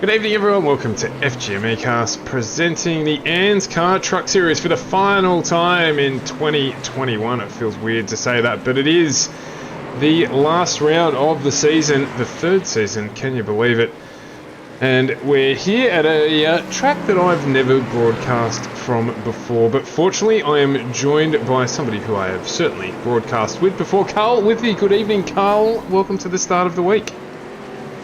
Good evening everyone, welcome to FGME Cast, presenting the ANZCAR Truck Series for the final time in 2021. It feels weird to say that, but it is the last round of the season, the third season, can you believe it? And we're here at a track that I've never broadcast from before, but fortunately I am joined by somebody who I have certainly broadcast with before, Carl Withy. Good evening, Carl. Welcome to the start of the week.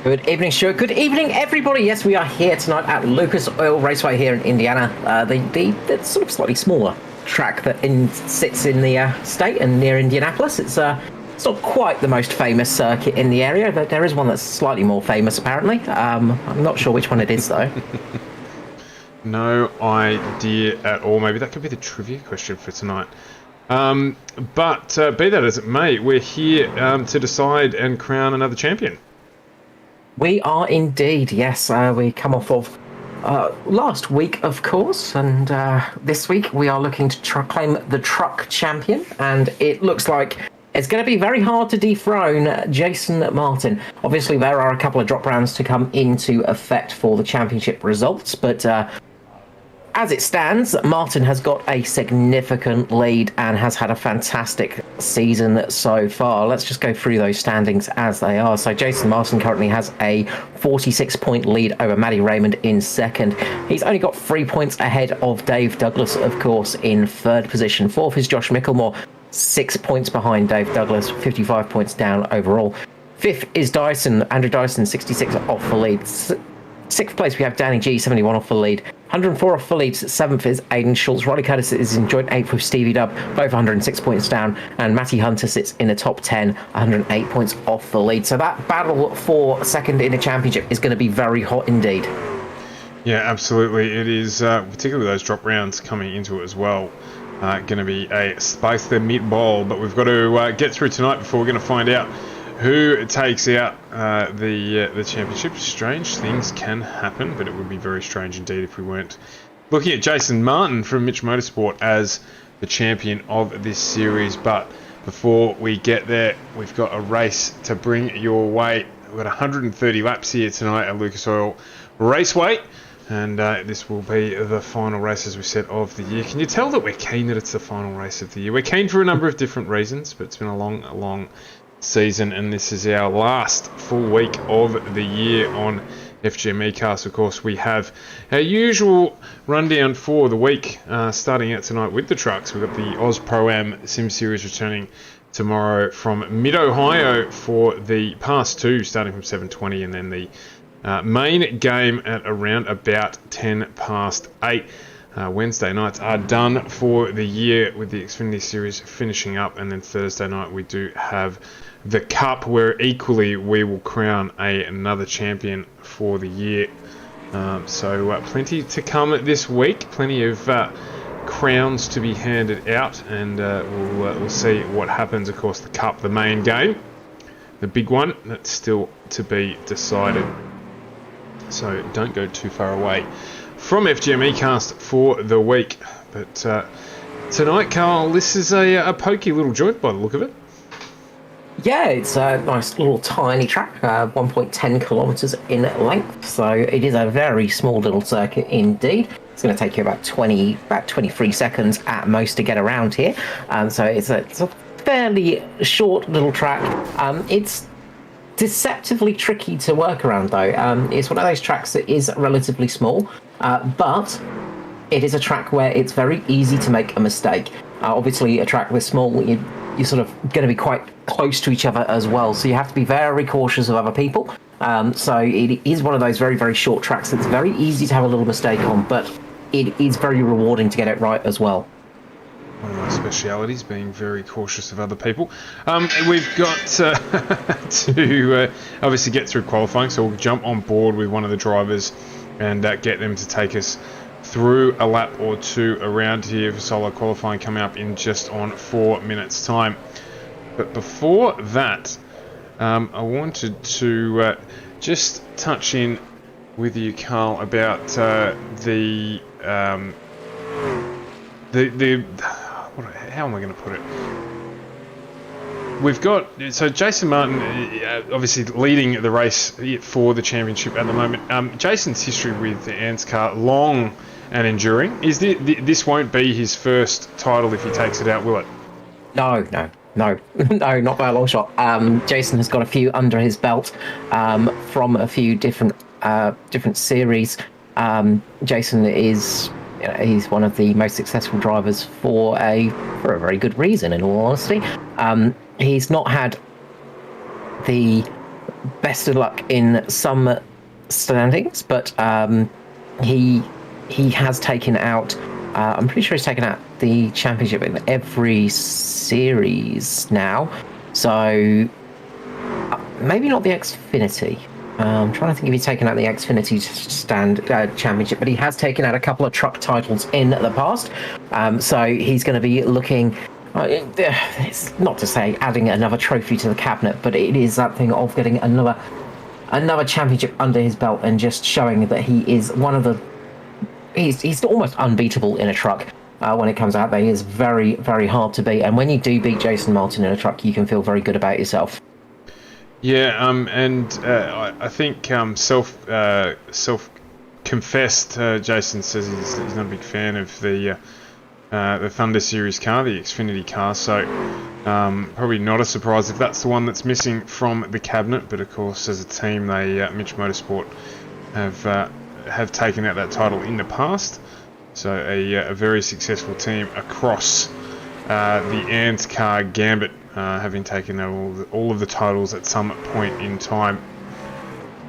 Good evening, Stuart. Good evening, everybody. Yes, we are here tonight at Lucas Oil Raceway here in Indiana. The sort of slightly smaller track that sits in the state and near Indianapolis. It's not quite the most famous circuit in the area, but there is one that's slightly more famous, apparently. I'm not sure which one it is, though. No idea at all. Maybe that could be the trivia question for tonight. But be that as it may, we're here to decide and crown another champion. We are indeed, yes. We come off of last week, of course, and this week we are looking to claim the truck champion, and it looks like it's going to be very hard to dethrone Jason Martin. Obviously, there are a couple of drop rounds to come into effect for the championship results, but as it stands, Martin has got a significant lead and has had a fantastic season so far. Let's just go through those standings as they are. So Jason Martin currently has a 46-point lead over Matty Raymond in second. He's only got 3 points ahead of Dave Douglas, of course, in third position. Fourth is Josh Micklemore, 6 points behind Dave Douglas, 55 points down overall. Fifth is Andrew Dyson, 66 off the lead. Sixth place, we have Danny G, 71 off the lead. 104 off the lead. Seventh is Aidan Schultz. Riley Curtis is in joint eighth with Stevie Dubb, both 106 points down. And Matty Hunter sits in the top 10, 108 points off the lead. So that battle for second in the championship is going to be very hot indeed. Yeah, absolutely. It is, particularly those drop rounds coming into it as well. Going to be a spice the meatball, but we've got to get through tonight before we're going to find out who takes out the championship. Strange things can happen, but it would be very strange indeed if we weren't looking at Jason Martin from Mitch Motorsport as the champion of this series. But before we get there, we've got a race to bring your way. We've got 130 laps here tonight at Lucas Oil Raceway, and this will be the final race, as we said, of the year. Can you tell that we're keen that it's the final race of the year? We're keen for a number of different reasons, but it's been a long season, and this is our last full week of the year on FGME Cast. Of course, we have our usual rundown for the week, starting out tonight with the trucks. We've got the Oz Pro-Am Sim Series returning tomorrow from Mid-Ohio for the Pass 2, starting from 7:20, and then the main game at around about 10 past 8. Wednesday nights are done for the year with the Xfinity Series finishing up, and then Thursday night we do have the Cup, where equally we will crown another champion for the year. So plenty to come this week, plenty of crowns to be handed out, and we'll see what happens. Of course, the Cup, the main game, the big one, that's still to be decided. So don't go too far away from FGME Cast for the week. But tonight, Carl, this is a pokey little joint by the look of it. Yeah, it's a nice little tiny track, 1.10 kilometres in length. So it is a very small little circuit indeed. It's going to take you about 23 seconds at most to get around here. So it's a fairly short little track. It's deceptively tricky to work around, though. It's one of those tracks that is relatively small, but it is a track where it's very easy to make a mistake. Obviously, a track this small, you're sort of going to be quite close to each other as well, so you have to be very cautious of other people. So it is one of those very, very short tracks that's very easy to have a little mistake on, but it is very rewarding to get it right as well. One of my specialities, being very cautious of other people. We've got to obviously get through qualifying, so we'll jump on board with one of the drivers and get them to take us through a lap or two around here for solo qualifying, coming up in just on 4 minutes time. But before that, I wanted to just touch in with you, Carl, about the how am I going to put it? we've got so Jason Martin, obviously leading the race for the championship at the moment. Jason's history with the ANZCAR, long and enduring. Is this won't be his first title if he takes it out, will it? No, no, not by a long shot. Jason has got a few under his belt from a few different series. Jason is he's one of the most successful drivers for a very good reason, in all honesty. He's not had the best of luck in some standings, but he has taken out. I'm pretty sure he's taken out the championship in every series now. So maybe not the Xfinity. I'm trying to think if he's taken out the Xfinity championship, but he has taken out a couple of truck titles in the past. So he's going to be looking. It's not to say adding another trophy to the cabinet, but it is that thing of getting another championship under his belt and just showing that he is one of the. He's almost unbeatable in a truck when it comes out there. He is very, very hard to beat. And when you do beat Jason Martin in a truck, you can feel very good about yourself. Yeah, I think self-confessed, Jason says he's not a big fan of the Thunder Series car, the Xfinity car. So probably not a surprise if that's the one that's missing from the cabinet. But of course, as a team, they Mitch Motorsport have taken out that title in the past. So a very successful team across the ANZCAR gambit, having taken out all of the titles at some point in time.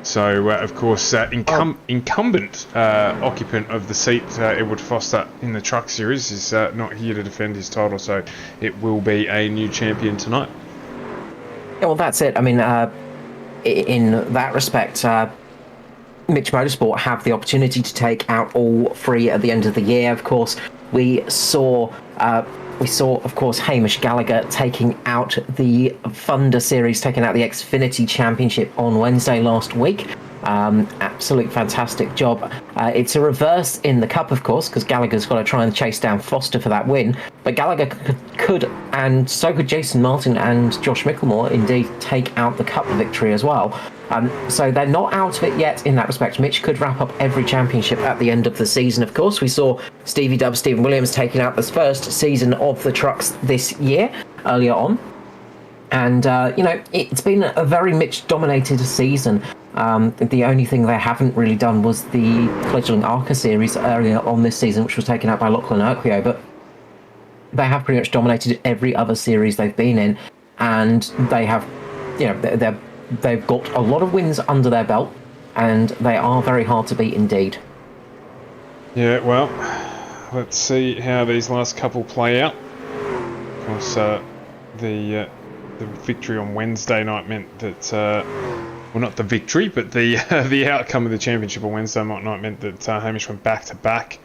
So, of course, incumbent occupant of the seat, Edward Foster, in the Truck Series, is not here to defend his title, so it will be a new champion tonight. Yeah, well, that's it. I mean, in that respect, Mitch Motorsport have the opportunity to take out all three at the end of the year. Of course, we saw, of course, Hamish Gallagher taking out the Thunder Series, taking out the Xfinity Championship on Wednesday last week. Absolute fantastic job. It's a reverse in the Cup, of course, because Gallagher's got to try and chase down Foster for that win. But Gallagher could, and so could Jason Martin and Josh Micklemore, indeed take out the Cup victory as well. So they're not out of it yet in that respect. Mitch could wrap up every championship at the end of the season, of course. We saw Stevie Dub, Stephen Williams taking out the first season of the trucks this year, earlier on. And, it's been a very Mitch-dominated season. The only thing they haven't really done was the fledgling ARCA series earlier on this season, which was taken out by Lachlan Urquio, but they have pretty much dominated every other series they've been in, and they have, they've got a lot of wins under their belt, and they are very hard to beat indeed. Yeah, well, let's see how these last couple play out. Of course, the victory on Wednesday night meant that, well, not the victory, but the outcome of the championship on Wednesday night meant that Hamish went back-to-back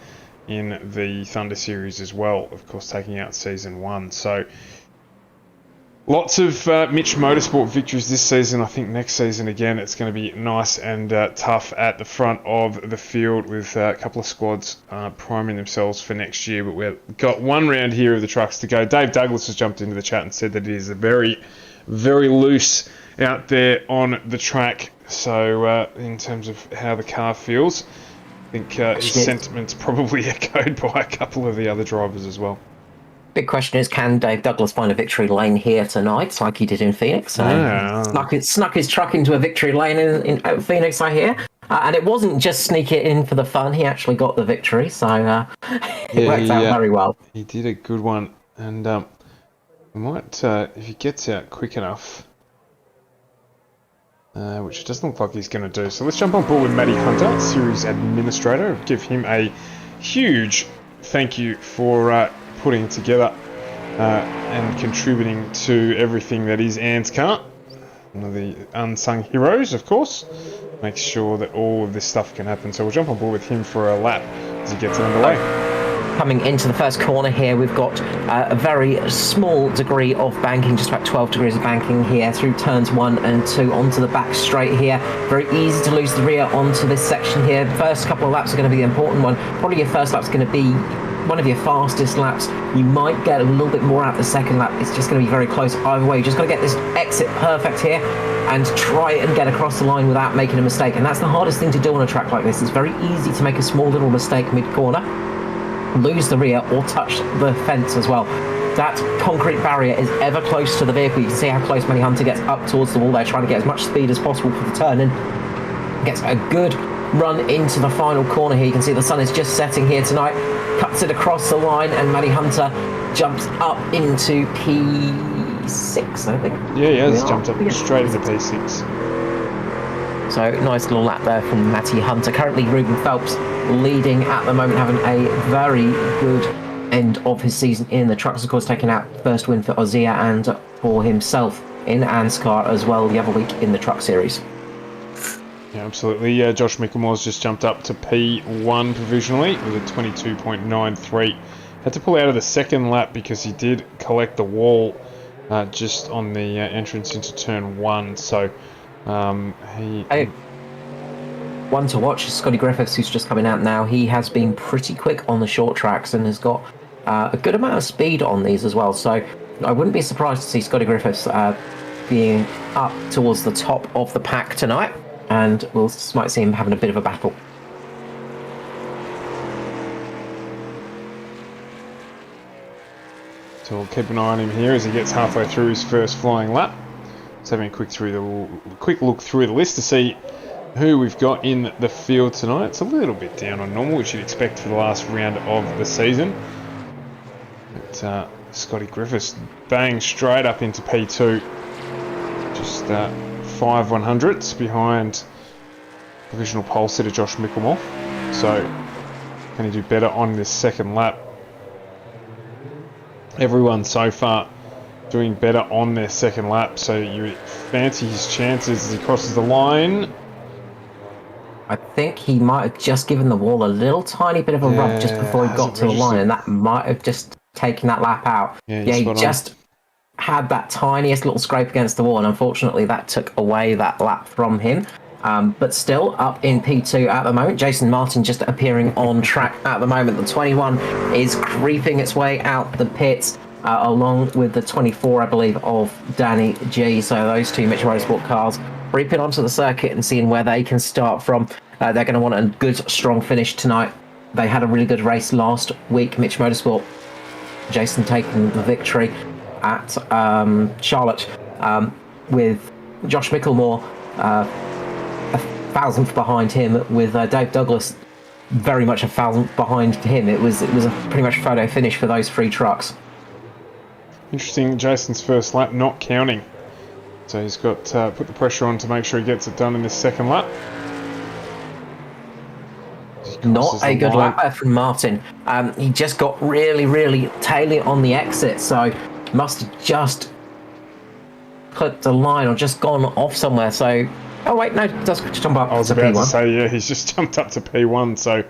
in the Thunder Series as well, of course, taking out Season 1. So, lots of Mitch Motorsport victories this season. I think next season, again, it's going to be nice and tough at the front of the field with a couple of squads priming themselves for next year. But we've got one round here of the trucks to go. Dave Douglas has jumped into the chat and said that it is a very, very loose out there on the track. So in terms of how the car feels, I think his sentiments probably echoed by a couple of the other drivers as well. Big question is, can Dave Douglas find a victory lane here tonight, like he did in Phoenix? Snuck his truck into a victory lane in Phoenix, I hear. And it wasn't just sneak it in for the fun. He actually got the victory, so it worked out very well. He did a good one. And we might, if he gets out quick enough, which it doesn't look like he's going to do. So let's jump on board with Matty Hunter, Series Administrator. Give him a huge thank you for putting together and contributing to everything that is ANZCAR. One of the unsung heroes, of course. Makes sure that all of this stuff can happen. So we'll jump on board with him for a lap as he gets underway. Coming into the first corner here, we've got a very small degree of banking, just about 12 degrees of banking here through turns 1 and 2 onto the back straight here. Very easy to lose the rear onto this section here. First couple of laps are going to be the important one. Probably your first lap's going to be one of your fastest laps. You might get a little bit more out the second lap. It's just going to be very close either way. You just got to get this exit perfect here and try and get across the line without making a mistake. And that's the hardest thing to do on a track like this. It's very easy to make a small little mistake mid-corner, lose the rear, or touch the fence as well. That concrete barrier is ever close to the vehicle. You can see how close Matty Hunter gets up towards the wall there, trying to get as much speed as possible for the turn in. Gets a good run into the final corner here. You can see the sun is just setting here tonight. Cuts it across the line, and Matty Hunter jumps up into P6, I think. Yeah, he has jumped up straight into P6. So nice little lap there from Matty Hunter. Currently Ruben Phelps leading at the moment, having a very good end of his season in the trucks. Of course, taking out first win for Ozia and for himself in ANZCAR as well the other week in the truck series. Yeah, absolutely. Josh Micklemore's just jumped up to P1 provisionally with a 22.93. Had to pull out of the second lap because he did collect the wall just on the entrance into turn 1. So one to watch is Scotty Griffiths, who's just coming out now. He has been pretty quick on the short tracks and has got a good amount of speed on these as well. So I wouldn't be surprised to see Scotty Griffiths being up towards the top of the pack tonight. And we'll might see him having a bit of a battle. So we'll keep an eye on him here as he gets halfway through his first flying lap. Just having a quick look through the list to see who we've got in the field tonight. It's a little bit down on normal, which you'd expect for the last round of the season. But Scotty Griffiths bang straight up into P2. Just 5 100ths behind provisional pole sitter Josh Micklemore. So can he do better on this second lap? Everyone so far doing better on their second lap, so you fancy his chances as he crosses the line. I think he might have just given the wall a little tiny bit of a rub just before he got to the line, and that might have just taken that lap out. Yeah, he just had that tiniest little scrape against the wall, and unfortunately that took away that lap from him. But still up in P2 at the moment. Jason Martin just appearing on track at the moment. The 21 is creeping its way out the pits along with the 24, I believe, of Danny G. So those two Mitch Motorsport cars reaping onto the circuit and seeing where they can start from. They're going to want a good, strong finish tonight. They had a really good race last week, Mitch Motorsport. Jason taking the victory at Charlotte with Josh Micklemore a thousandth behind him, with Dave Douglas very much a thousandth behind him. It was a pretty much photo finish for those three trucks. Interesting, Jason's first lap not counting. So he's got put the pressure on to make sure he gets it done in this second lap. Not a good lap there from Martin. He just got really taily on the exit, so must have just clipped the line or just gone off somewhere. So, oh wait, no, it does jump up. I was about to say, yeah, he's just jumped up to P1, so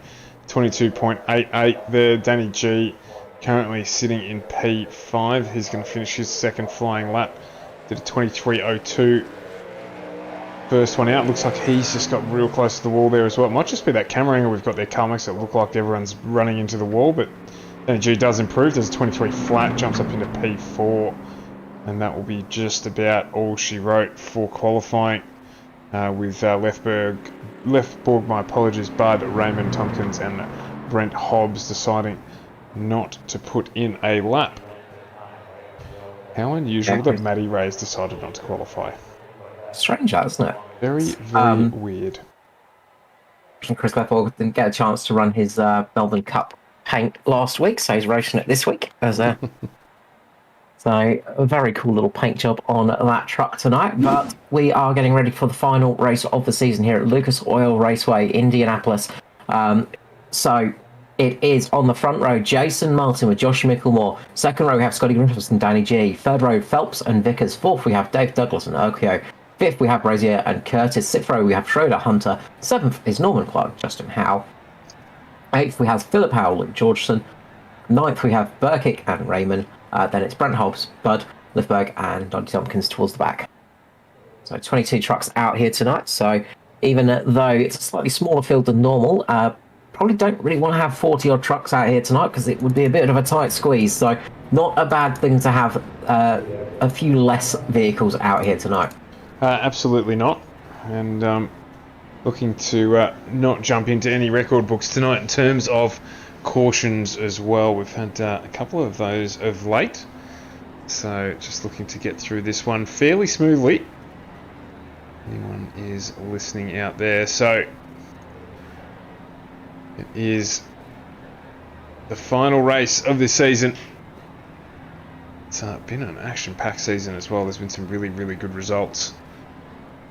22.88 there. Danny G currently sitting in P5. He's going to finish his second flying lap. Did a 23.02. First one out. Looks like he's just got real close to the wall there as well. It might just be that camera angle we've got there, Carl, makes it look like everyone's running into the wall, but Danny G does improve. There's a 23 flat, jumps up into P4, and that will be just about all she wrote for qualifying, with Lefberg, my apologies, Bud, Raymond Tompkins and Brent Hobbs deciding not to put in a lap. How unusual that Matty Ray's decided not to qualify. Strange, isn't it? Very weird. Chris Lefberg didn't get a chance to run his Melbourne Cup paint last week, so he's racing it this week as a so a very cool little paint job on that truck tonight. But we are getting ready for the final race of the season here at Lucas Oil Raceway, Indianapolis. So it is on the front row, Jason Martin with Josh Micklemore. Second row, we have Scotty Griffiths and Danny G. Third row, Phelps and Vickers. Fourth, we have Dave Douglas and Urquio. Fifth, we have Rosier and Curtis. Sixth row, we have Schroeder, Hunter. Seventh is Norman Clark, Justin Howe. Eighth, we have Philip Howell, Luke Georgeson. Ninth, we have Burkick and Raymond. Then it's Brent Hobbs, Bud, Lifberg, and Doddy Tompkins towards the back. So 22 trucks out here tonight. So even though it's a slightly smaller field than normal, probably don't really want to have 40 odd trucks out here tonight because it would be a bit of a tight squeeze. So not a bad thing to have a few less vehicles out here tonight. Absolutely not. And looking to not jump into any record books tonight in terms of cautions as well. We've had a couple of those of late. So just looking to get through this one fairly smoothly. Anyone is listening out there. So it is the final race of this season. It's been an action-packed season as well. There's been some really, really good results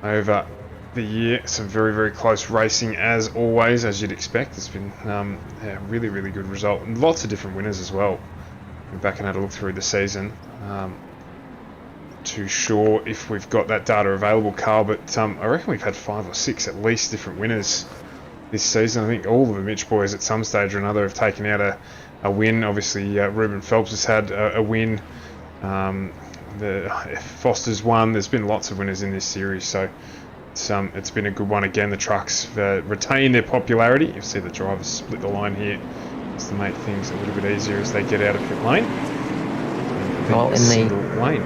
over the year. Some very, very close racing as always, as you'd expect. It's been a really, really good result. And lots of different winners as well. Went back and had a look through the season. Too sure if we've got that data available, Carl, but I reckon we've had 5 or 6 at least different winners this season. I think all of the Mitch boys at some stage or another have taken out a win. Obviously, Ruben Phelps has had a win. The Foster's won. There's been lots of winners in this series, so it's been a good one. Again, the trucks retain their popularity. You see the drivers split the line here just to make things a little bit easier as they get out of pit lane. Well, in the single lane.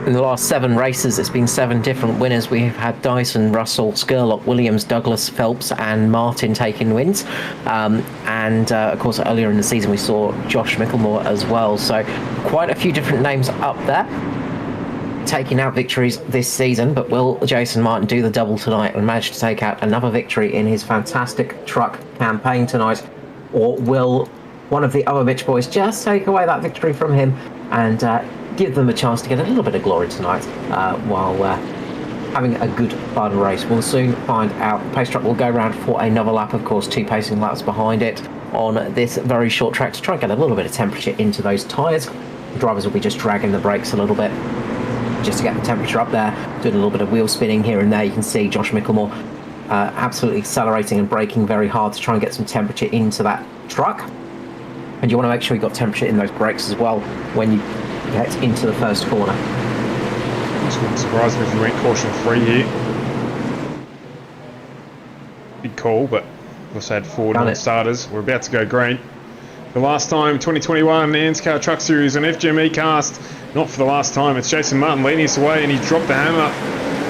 In the last 7 races, it's been 7 different winners. We've had Dyson, Russell, Skurlock, Williams, Douglas, Phelps and Martin taking wins. Of course, earlier in the season, we saw Josh Micklemore as well. So quite a few different names up there taking out victories this season. But will Jason Martin do the double tonight and manage to take out another victory in his fantastic truck campaign tonight? Or will one of the other Mitch boys just take away that victory from him and give them a chance to get a little bit of glory tonight while having a good fun race? We'll soon find out. The pace truck will go around for another lap, of course, 2 pacing laps behind it on this very short track to try and get a little bit of temperature into those tyres. The drivers will be just dragging the brakes a little bit just to get the temperature up there, doing a little bit of wheel spinning here and there. You can see Josh Micklemore absolutely accelerating and braking very hard to try and get some temperature into that truck. And you want to make sure you've got temperature in those brakes as well when you get into the first corner. Just wouldn't surprise me if we went caution free here. Big call, but we also had 4 non-starters. We're about to go green. The last time, 2021 ANZCAR Truck Series on FGME Cast. Not for the last time. It's Jason Martin leading us away, and he dropped the hammer.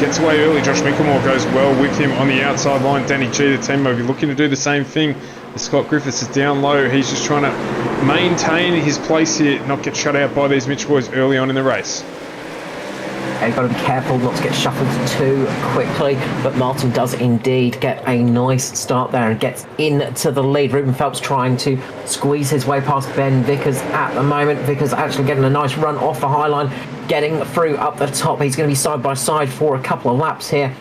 Gets away early. Josh Micklemore goes well with him on the outside line. Danny G, the team, will be looking to do the same thing. Scott Griffiths is down low. He's just trying to maintain his place here, not get shut out by these Mitch boys early on in the race. You've got to be careful not to get shuffled too quickly, but Martin does indeed get a nice start there and gets into the lead. Ruben Phelps trying to squeeze his way past Ben Vickers at the moment. Vickers actually getting a nice run off the high line, getting through up the top. He's going to be side by side for a couple of laps here.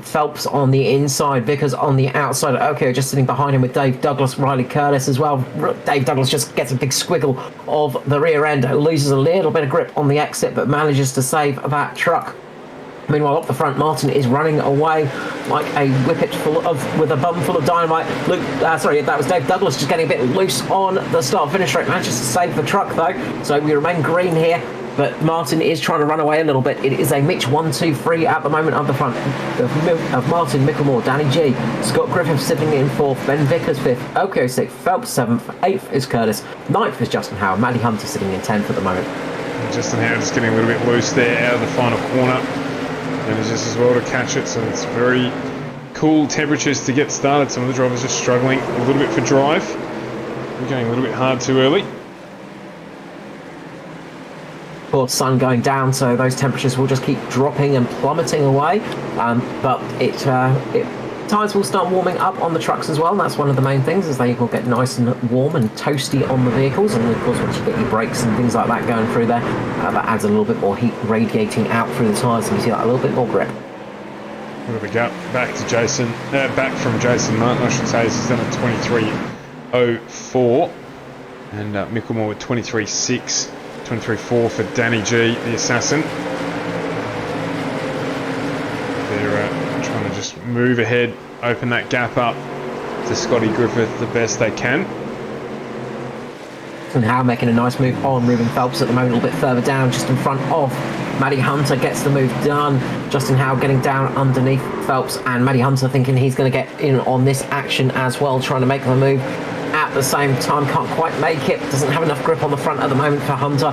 Phelps on the inside, Vickers on the outside. Okay, just sitting behind him with Dave Douglas, Riley Curtis as well. Dave Douglas just gets a big squiggle of the rear end, loses a little bit of grip on the exit, but manages to save that truck. Meanwhile, up the front, Martin is running away like a whippet with a bum full of dynamite. That was Dave Douglas just getting a bit loose on the start-finish straight. Manages to save the truck, though, so we remain green here. But Martin is trying to run away a little bit. It is a Mitch 1-2-3 at the moment up the front of Martin, Micklemore, Danny G, Scott Griffith sitting in 4th, Ben Vickers 5th, Oko 6th, Phelps 7th, 8th is Curtis, 9th is Justin Howard, Matty Hunter sitting in 10th at the moment. Justin Howard just getting a little bit loose there out of the final corner. Manages as well to catch it, so it's very cool temperatures to get started. Some of the drivers are struggling a little bit for drive. We're going a little bit hard too early. Of course, sun going down, so those temperatures will just keep dropping and plummeting away. But tyres will start warming up on the trucks as well. That's one of the main things, is they will get nice and warm and toasty on the vehicles. And of course, once you get your brakes and things like that going through there, that adds a little bit more heat radiating out through the tyres, and you see that a little bit more grip. We've got the gap back to Jason, back from Jason Martin, I should say. This is done at 23.04, and Micklemore with 23.6. 23.4 for Danny G, the assassin. They're trying to just move ahead, open that gap up to Scotty Griffith the best they can. And Howard making a nice move on Ruben Phelps at the moment, a little bit further down, just in front of Matty Hunter gets the move done. Justin Howe getting down underneath Phelps, and Matty Hunter thinking he's going to get in on this action as well, trying to make the move at the same time. Can't quite make it. Doesn't have enough grip on the front at the moment for Hunter.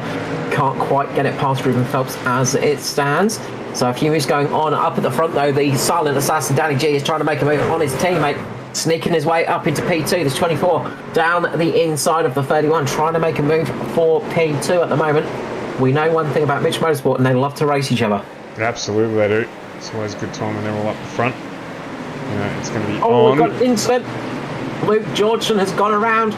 Can't quite get it past Ruben Phelps as it stands. So a few moves going on up at the front though. The silent assassin Danny G is trying to make a move on his teammate, sneaking his way up into P2. There's 24 down the inside of the 31, trying to make a move for P2 at the moment. We know one thing about Mitch Motorsport, and they love to race each other. Absolutely they do. It's always a good time when they're all up the front. It's going to be on. We've got an incident. Luke Georgeson has gone around.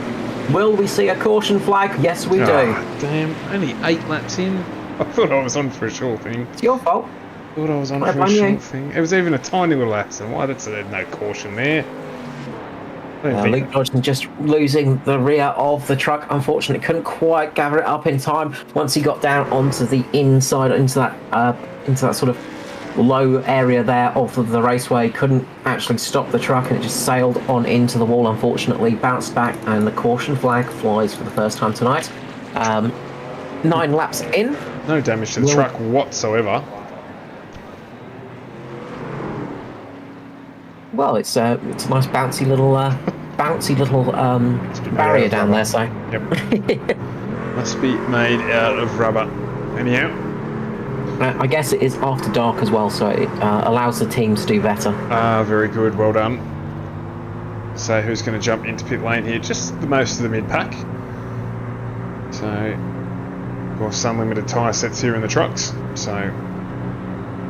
Will we see a caution flag? Yes, we do. Damn, only 8 laps in. I thought I was on for a sure thing. It's your fault. I thought I was on for a short thing. It was even a tiny little accident. Why did there no caution there? Luke Georgeson just losing the rear of the truck. Unfortunately, couldn't quite gather it up in time. Once he got down onto the inside, into that sort of low area there of the raceway, couldn't actually stop the truck, and it just sailed on into the wall. Unfortunately, bounced back, and the caution flag flies for the first time tonight. 9 laps in. No damage to the truck whatsoever. Well, it's a nice bouncy little barrier down there. So yep. Must be made out of rubber. Anyhow, I guess it is after dark as well, so it allows the team to do better. Very good, well done. So who's going to jump into pit lane here? Just the most of the mid pack. So, of course, unlimited tyre sets here in the trucks. So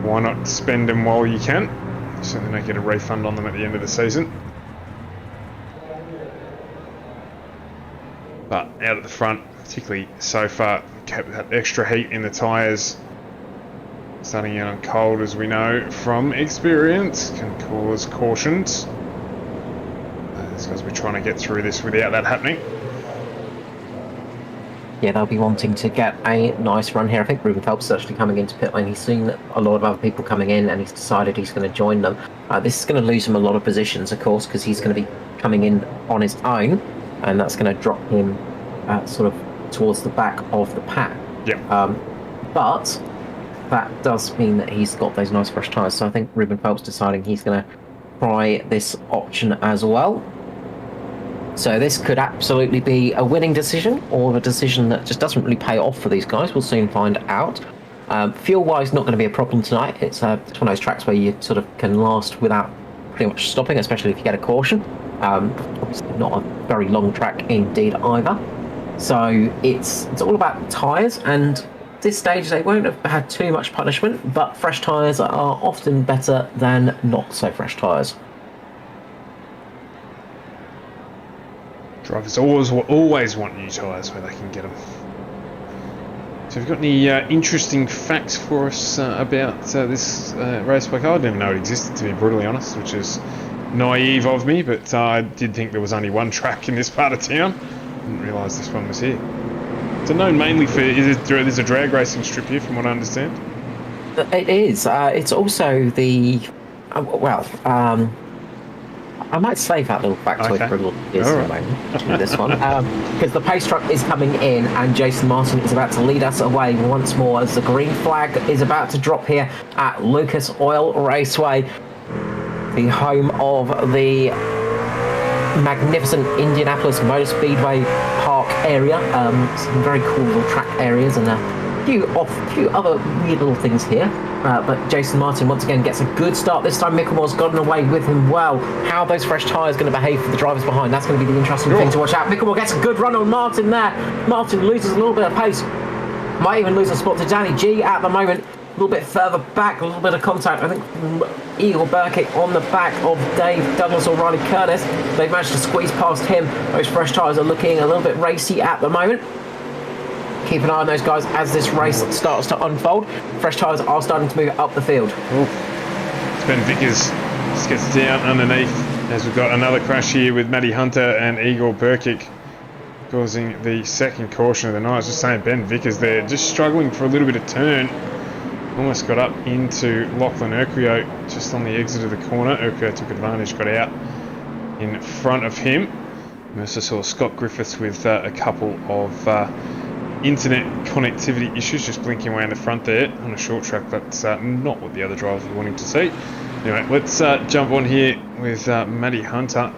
why not spend them while you can? Certainly don't get a refund on them at the end of the season. But out at the front, particularly so far, kept that extra heat in the tyres. Starting out on cold, as we know from experience, can cause cautions. These guys will be trying to get through this without that happening. Yeah, they'll be wanting to get a nice run here. I think Ruben Phelps is actually coming into pit lane. He's seen a lot of other people coming in, and he's decided he's going to join them. This is going to lose him a lot of positions, of course, because he's going to be coming in on his own, and that's going to drop him sort of towards the back of the pack. Yeah. But that does mean that he's got those nice fresh tyres, so I think Ruben Phelps deciding he's going to try this option as well. So this could absolutely be a winning decision, or a decision that just doesn't really pay off for these guys. We'll soon find out. Fuel-wise, not going to be a problem tonight. It's one of those tracks where you sort of can last without pretty much stopping, especially if you get a caution. Obviously not a very long track indeed either. So it's all about tyres, and at this stage they won't have had too much punishment, but fresh tyres are often better than not so fresh tyres. Drivers always want new tyres where they can get them. So have you got any interesting facts for us about this Raceway car? I didn't even know it existed, to be brutally honest, which is naive of me, but I did think there was only one track in this part of town. Didn't realise this one was here. It's known mainly for, there's a drag racing strip here from what I understand. It is. It's also the, I might save that little factoid for a little bit to this one, because the pace truck is coming in, and Jason Martin is about to lead us away once more as the green flag is about to drop here at Lucas Oil Raceway, the home of the magnificent Indianapolis Motor Speedway Park area. Some very cool little track areas and a few other weird little things here. But Jason Martin once again gets a good start. This time Micklemore's gotten away with him well. How are those fresh tyres going to behave for the drivers behind? That's going to be the interesting thing to watch out. Micklemore gets a good run on Martin there. Martin loses a little bit of pace. Might even lose a spot to Danny G at the moment. A little bit further back, a little bit of contact, I think, from Eagle Burkitt on the back of Dave Douglas or Riley Curtis. They've managed to squeeze past him. Those fresh tyres are looking a little bit racy at the moment. Keep an eye on those guys as this race starts to unfold. Fresh tyres are starting to move up the field. It's Ben Vickers just gets down underneath as we've got another crash here with Matty Hunter and Igor Burkitt causing the second caution of the night. I was just saying, Ben Vickers there just struggling for a little bit of turn. Almost got up into Lachlan Urquio just on the exit of the corner. Urquio took advantage, got out in front of him. We also saw Scott Griffiths with a couple of internet connectivity issues, just blinking around the front there on a short track. That's not what the other drivers were wanting to see. Anyway, let's jump on here with Matty Hunter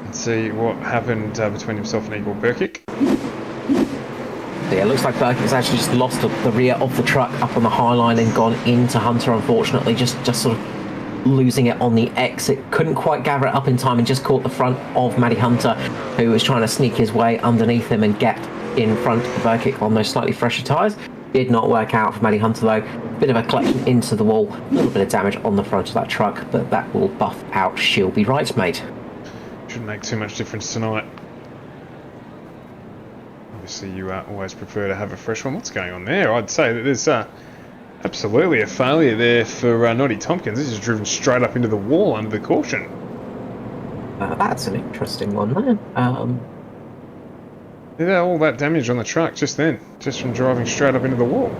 and see what happened between himself and Igor Berkic. Yeah, it looks like Berkic's actually just lost the rear of the truck up on the high line and gone into Hunter, unfortunately, just sort of losing it on the exit. Couldn't quite gather it up in time and just caught the front of Matty Hunter, who was trying to sneak his way underneath him and get in front of Berkic on those slightly fresher tyres. Did not work out for Matty Hunter though. Bit of a collection into the wall, a little bit of damage on the front of that truck, but that will buff out. She'll be right, mate. Shouldn't make too much difference tonight. Obviously, you always prefer to have a fresh one. What's going on there? I'd say that there's absolutely a failure there for Noddy Tompkins. This is driven straight up into the wall under the caution. That's an interesting one there. Yeah, all that damage on the truck just then, just from driving straight up into the wall.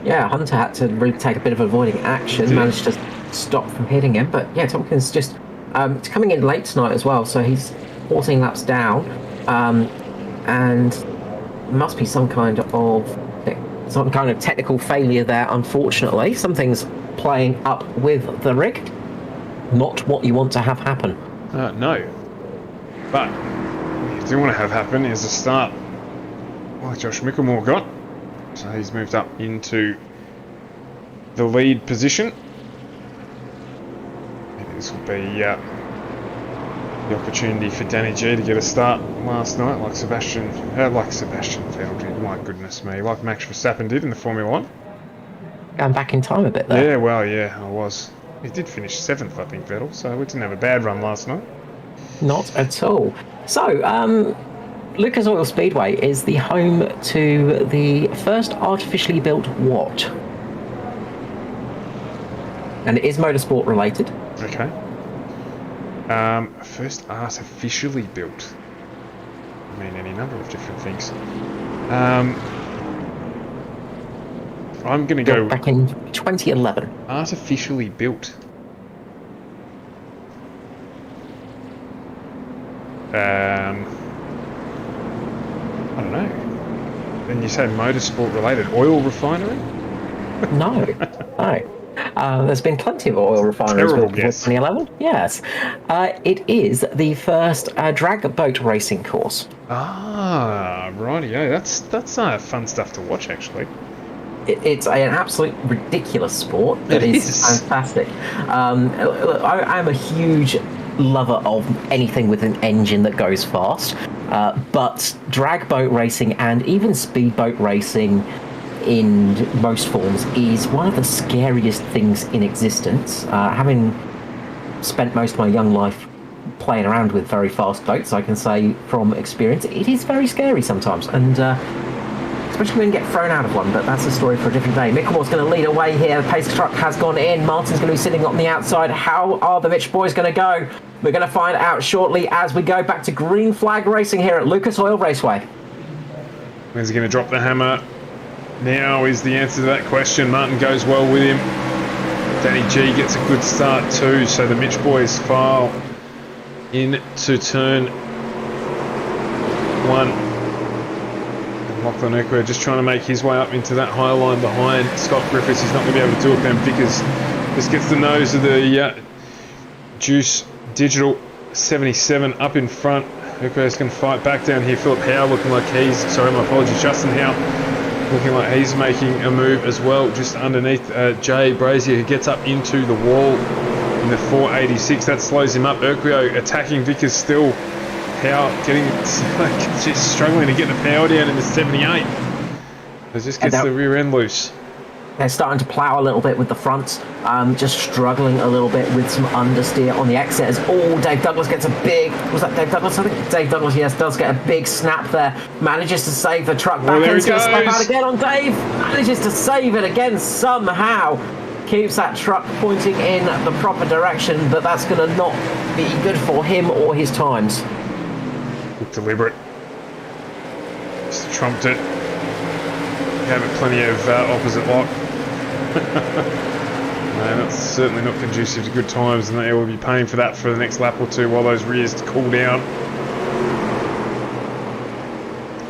Yeah, Hunter had to really take a bit of avoiding action, managed to stop from hitting him, but yeah, Tompkins just coming in late tonight as well, so he's 14 laps down, and must be some kind of technical failure there, unfortunately. Something's playing up with the rig. Not what you want to have happen. No. But what you do want to have happen is a start like Josh Mickelmore got. So he's moved up into the lead position. Maybe this will be the opportunity for Danny G to get a start last night, like Sebastian Vettel did. My goodness me, like Max Verstappen did in the Formula 1. Going back in time a bit there. Yeah, well, yeah, I was. He did finish 7th, I think, Vettel, so we didn't have a bad run last night. Not at all. So, Lucas Oil Speedway is the home to the first artificially built what? And it is motorsport related. Okay. First artificially built. I mean, any number of different things. I'm going to go... Back in 2011. Artificially built. I don't know. Then you say motorsport related. Oil refinery? No. There's been plenty of oil refineries built before 2011. Yes. It is the first drag boat racing course. Ah, rightio. That's fun stuff to watch, actually. It's an absolute ridiculous sport. It is fantastic. I'm a huge lover of anything with an engine that goes fast, but drag boat racing and even speedboat racing in most forms is one of the scariest things in existence. Having spent most of my young life playing around with very fast boats, I can say from experience it is very scary sometimes, and especially when you get thrown out of one, but that's a story for a different day. Mickelmore's going to lead away here. The pace truck has gone in. Martin's going to be sitting on the outside. How are the Mitch boys going to go? We're going to find out shortly as we go back to green flag racing here at Lucas Oil Raceway. When's he going to drop the hammer? Now is the answer to that question. Martin goes well with him. Danny G gets a good start too, so the Mitch boys file into turn 1. Lachlan Eckberg just trying to make his way up into that high line behind Scott Griffiths. He's not going to be able to do it. Ben Vickers just gets the nose of the Juice Digital 77 up in front. Eckberg's going to fight back down here. Philip Howe looking like Justin Howe looking like he's making a move as well, just underneath Jay Brazier, who gets up into the wall in the 486. That slows him up. Urquio attacking Vickers still. Power just struggling to get the power down in the 78. It just gets the rear end loose. They're starting to plough a little bit with the fronts, just struggling a little bit with some understeer on the exit as Dave Douglas gets a big... Was that Dave Douglas? I think Dave Douglas, yes, does get a big snap there. Manages to save the truck back into the slap out again on Dave. Manages to save it again somehow. Keeps that truck pointing in the proper direction, but that's going to not be good for him or his times. Deliberate. Just trumped it. Gave it plenty of opposite lock. No, that's certainly not conducive to good times, and they will be paying for that for the next lap or two while those rears cool down.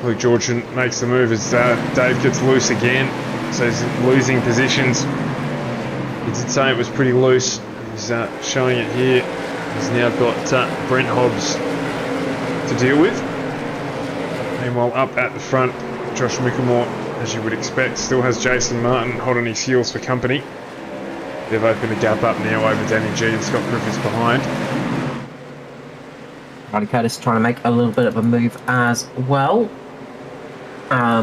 Luke Georgian makes the move as Dave gets loose again. So he's losing positions. He did say it was pretty loose. He's showing it here. He's now got Brent Hobbs to deal with. Meanwhile, up at the front, Josh Mickelmore, as you would expect, still has Jason Martin hot on his heels for company. They've opened a gap up now over Danny G and Scott Griffiths behind. Riley Curtis trying to make a little bit of a move as well. A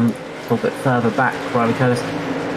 little bit further back, Riley Curtis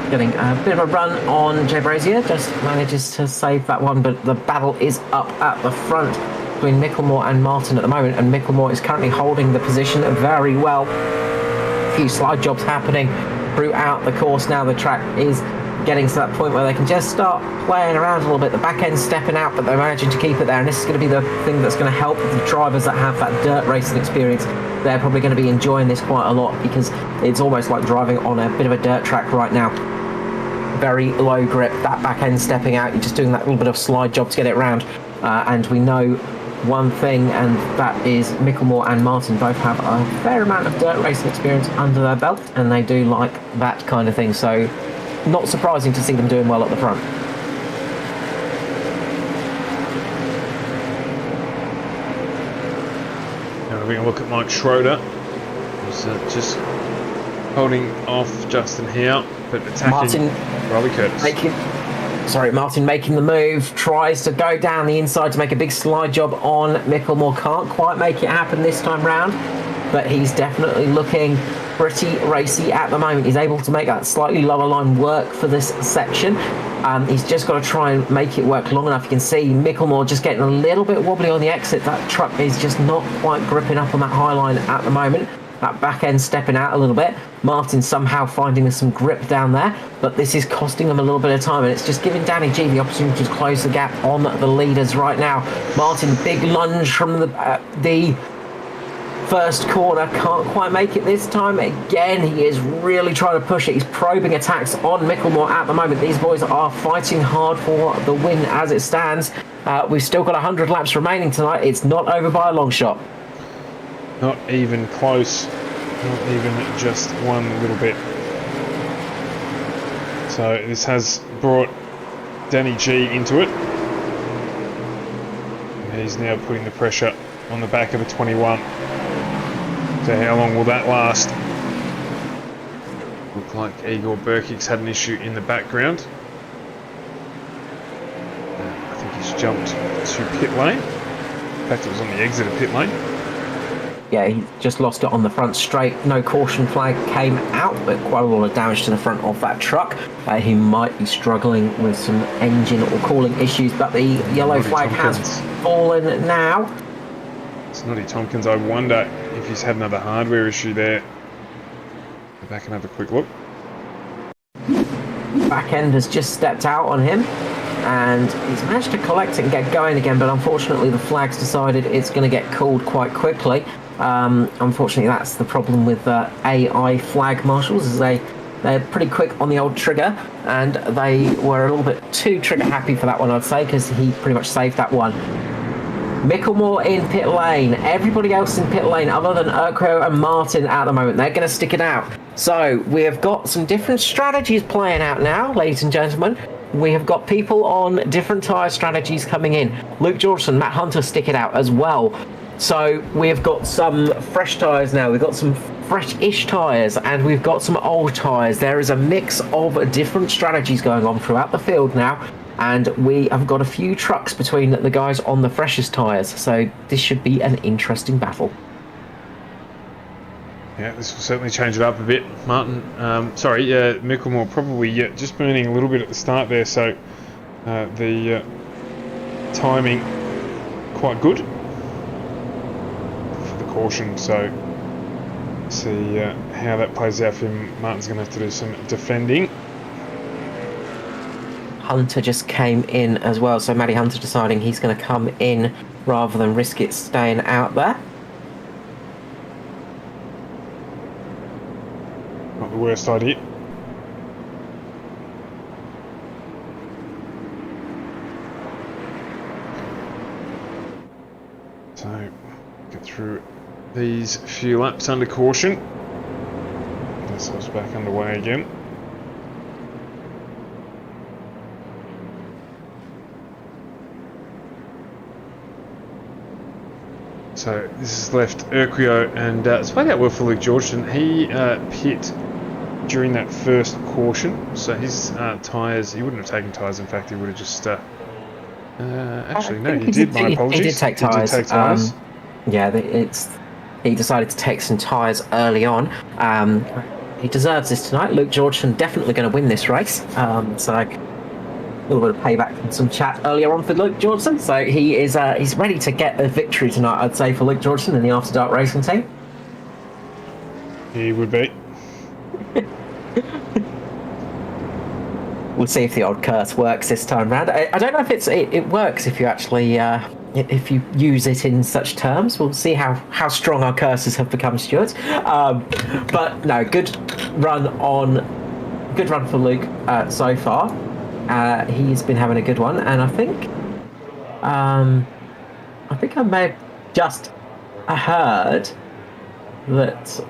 getting a bit of a run on Jay Brazier, just manages to save that one, but the battle is up at the front between Mickelmore and Martin at the moment, and Mickelmore is currently holding the position very well. A few slide jobs happening throughout the course now. The track is getting to that point where they can just start playing around a little bit. The back end stepping out, but they're managing to keep it there, and this is going to be the thing that's going to help the drivers that have that dirt racing experience. They're probably going to be enjoying this quite a lot because it's almost like driving on a bit of a dirt track right now. Very low grip, that back end stepping out, you're just doing that little bit of slide job to get it round, and we know one thing, and that is Mickelmore and Martin both have a fair amount of dirt racing experience under their belt, and they do like that kind of thing, so not surprising to see them doing well at the front. Now having a look at Mike Schroeder, who's just holding off Justin Howe, but attacking Riley Curtis. Martin making the move, tries to go down the inside to make a big slide job on Mickelmore. Can't quite make it happen this time round, but he's definitely looking pretty racy at the moment. He's able to make that slightly lower line work for this section. He's just got to try and make it work long enough. You can see Mickelmore just getting a little bit wobbly on the exit. That truck is just not quite gripping up on that high line at the moment. That back end stepping out a little bit. Martin somehow finding some grip down there, but this is costing them a little bit of time, and it's just giving Danny G the opportunity to close the gap on the leaders right now. Martin, big lunge from the first corner, can't quite make it this time. Again, he is really trying to push it. He's probing attacks on Mickelmore at the moment. These boys are fighting hard for the win as it stands. We've still got 100 laps remaining tonight. It's not over by a long shot. Not even close, not even just one little bit. So this has brought Danny G into it. And he's now putting the pressure on the back of a 21. So how long will that last? Look like Igor Burkick's had an issue in the background. I think he's jumped to pit lane. In fact, it was on the exit of pit lane. Yeah, he just lost it on the front straight. No caution flag came out, but quite a lot of damage to the front of that truck. He might be struggling with some engine or cooling issues, but the yellow flag has fallen now. Snotty Tompkins, I wonder if he's had another hardware issue there. Go back and have a quick look. Back end has just stepped out on him, and he's managed to collect it and get going again, but unfortunately the flag's decided it's going to get called quite quickly. Unfortunately, that's the problem with AI flag marshals, is they're pretty quick on the old trigger, and they were a little bit too trigger happy for that one, I'd say, because he pretty much saved that one. Mickelmore in pit lane. Everybody else in pit lane other than Urquo and Martin at the moment. They're going to stick it out. So we have got some different strategies playing out now, ladies and gentlemen. We have got people on different tyre strategies coming in. Luke Georgeson, Matt Hunter stick it out as well. So we've got some fresh tyres now. We've got some fresh-ish tyres, and we've got some old tyres. There is a mix of different strategies going on throughout the field now, and we have got a few trucks between the guys on the freshest tyres. So this should be an interesting battle. Yeah, this will certainly change it up a bit. Martin, Mickelmore probably just burning a little bit at the start there, so the timing quite good for the caution. So see how that plays out for him. Martin's going to have to do some defending. Hunter just came in as well, so Matty Hunter deciding he's going to come in rather than risk it staying out there. Not the worst idea. So, get through these few laps under caution. ourselves back underway again. So this has left Urquio, and it's played out well for Luke Georgeson. He pit during that first caution, so his tyres, he wouldn't have taken tyres, in fact he would have just actually no, he did, my apologies. He did take tyres. Yeah, he decided to take some tyres early on. He deserves this tonight. Luke Georgeson definitely going to win this race, so a little bit of payback from some chat earlier on for Luke Georgeson. So he is he's ready to get a victory tonight, I'd say, for Luke Georgeson in the After Dark Racing team. He would be. We'll see if the old curse works this time round. I don't know if it works if you actually if you use it in such terms. We'll see how strong our curses have become, Stuart. But no, good run for Luke so far. He's been having a good one, and I think I may have just heard that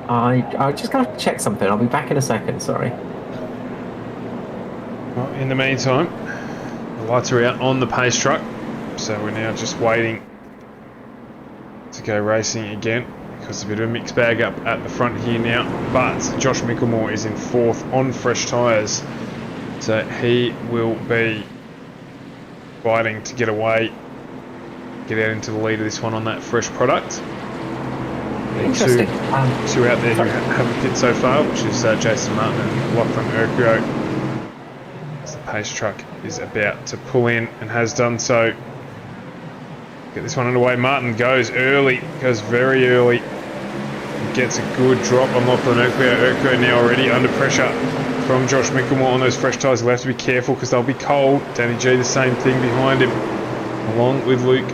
I just got to check something. I'll be back in a second. Sorry. Well, in the meantime, the lights are out on the pace truck, so we're now just waiting to go racing again. Because a bit of a mixed bag up at the front here now, but Josh Mickelmore is in fourth on fresh tyres, so he will be fighting to get away, get out into the lead of this one on that fresh product. Interesting. Two out there who haven't pit so far, which is Jason Martin and Lachlan Urquio. As the pace truck is about to pull in and has done so. Get this one underway. Martin goes early, goes very early. Gets a good drop on Lachlan Urquio. Urquio now already under pressure from Josh Mickelmore on those fresh tyres. He'll have to be careful because they'll be cold. Danny G, the same thing behind him. Along with Luke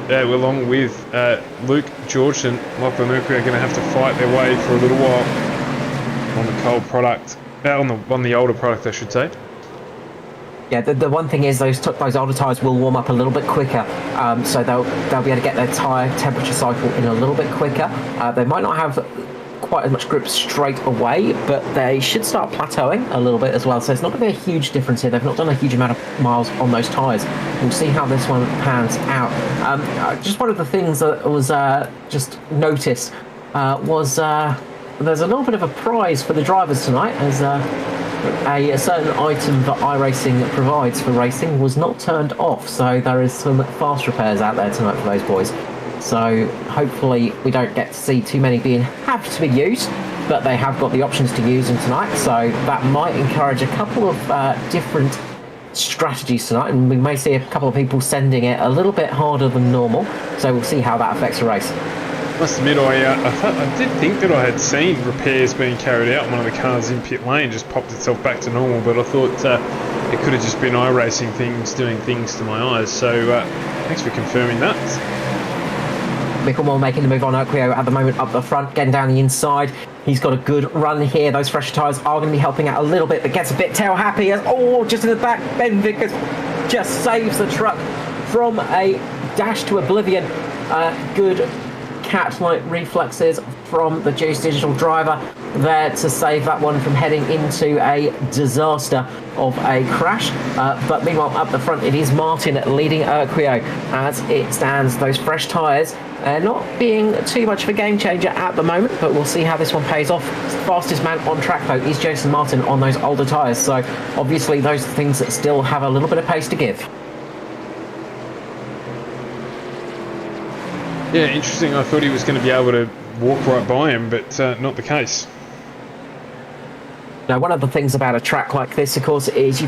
Georgeson, Lachlan Urquio are going to have to fight their way for a little while on the cold product. On the older product, I should say. Yeah, the one thing is those older tyres will warm up a little bit quicker, so they'll be able to get their tyre temperature cycle in a little bit quicker. They might not have quite as much grip straight away, but they should start plateauing a little bit as well. So it's not going to be a huge difference here. They've not done a huge amount of miles on those tyres. We'll see how this one pans out. Just one of the things that was just noticed was there's a little bit of a prize for the drivers tonight, as a certain item that iRacing provides for racing was not turned off, so there is some fast repairs out there tonight for those boys. So hopefully we don't get to see too many have to be used, but they have got the options to use them tonight, so that might encourage a couple of different strategies tonight, and we may see a couple of people sending it a little bit harder than normal, so we'll see how that affects the race. I must admit, I did think that I had seen repairs being carried out. One of the cars in pit lane just popped itself back to normal, but I thought it could have just been iRacing things doing things to my eyes. So thanks for confirming that. Mickelmore making the move on Urquio at the moment up the front, getting down the inside. He's got a good run here. Those fresh tyres are going to be helping out a little bit, but gets a bit tail happy. Just in the back, Ben Vickers just saves the truck from a dash to oblivion. Good cat-like reflexes from the Juice Digital driver there to save that one from heading into a disaster of a crash. But meanwhile, up the front, it is Martin leading Urquio as it stands. Those fresh tyres not being too much of a game changer at the moment, but we'll see how this one pays off. Fastest man on track, though, is Jason Martin on those older tyres. So obviously those are things that still have a little bit of pace to give. Yeah, interesting. I thought he was going to be able to walk right by him, but not the case. Now, one of the things about a track like this, of course, is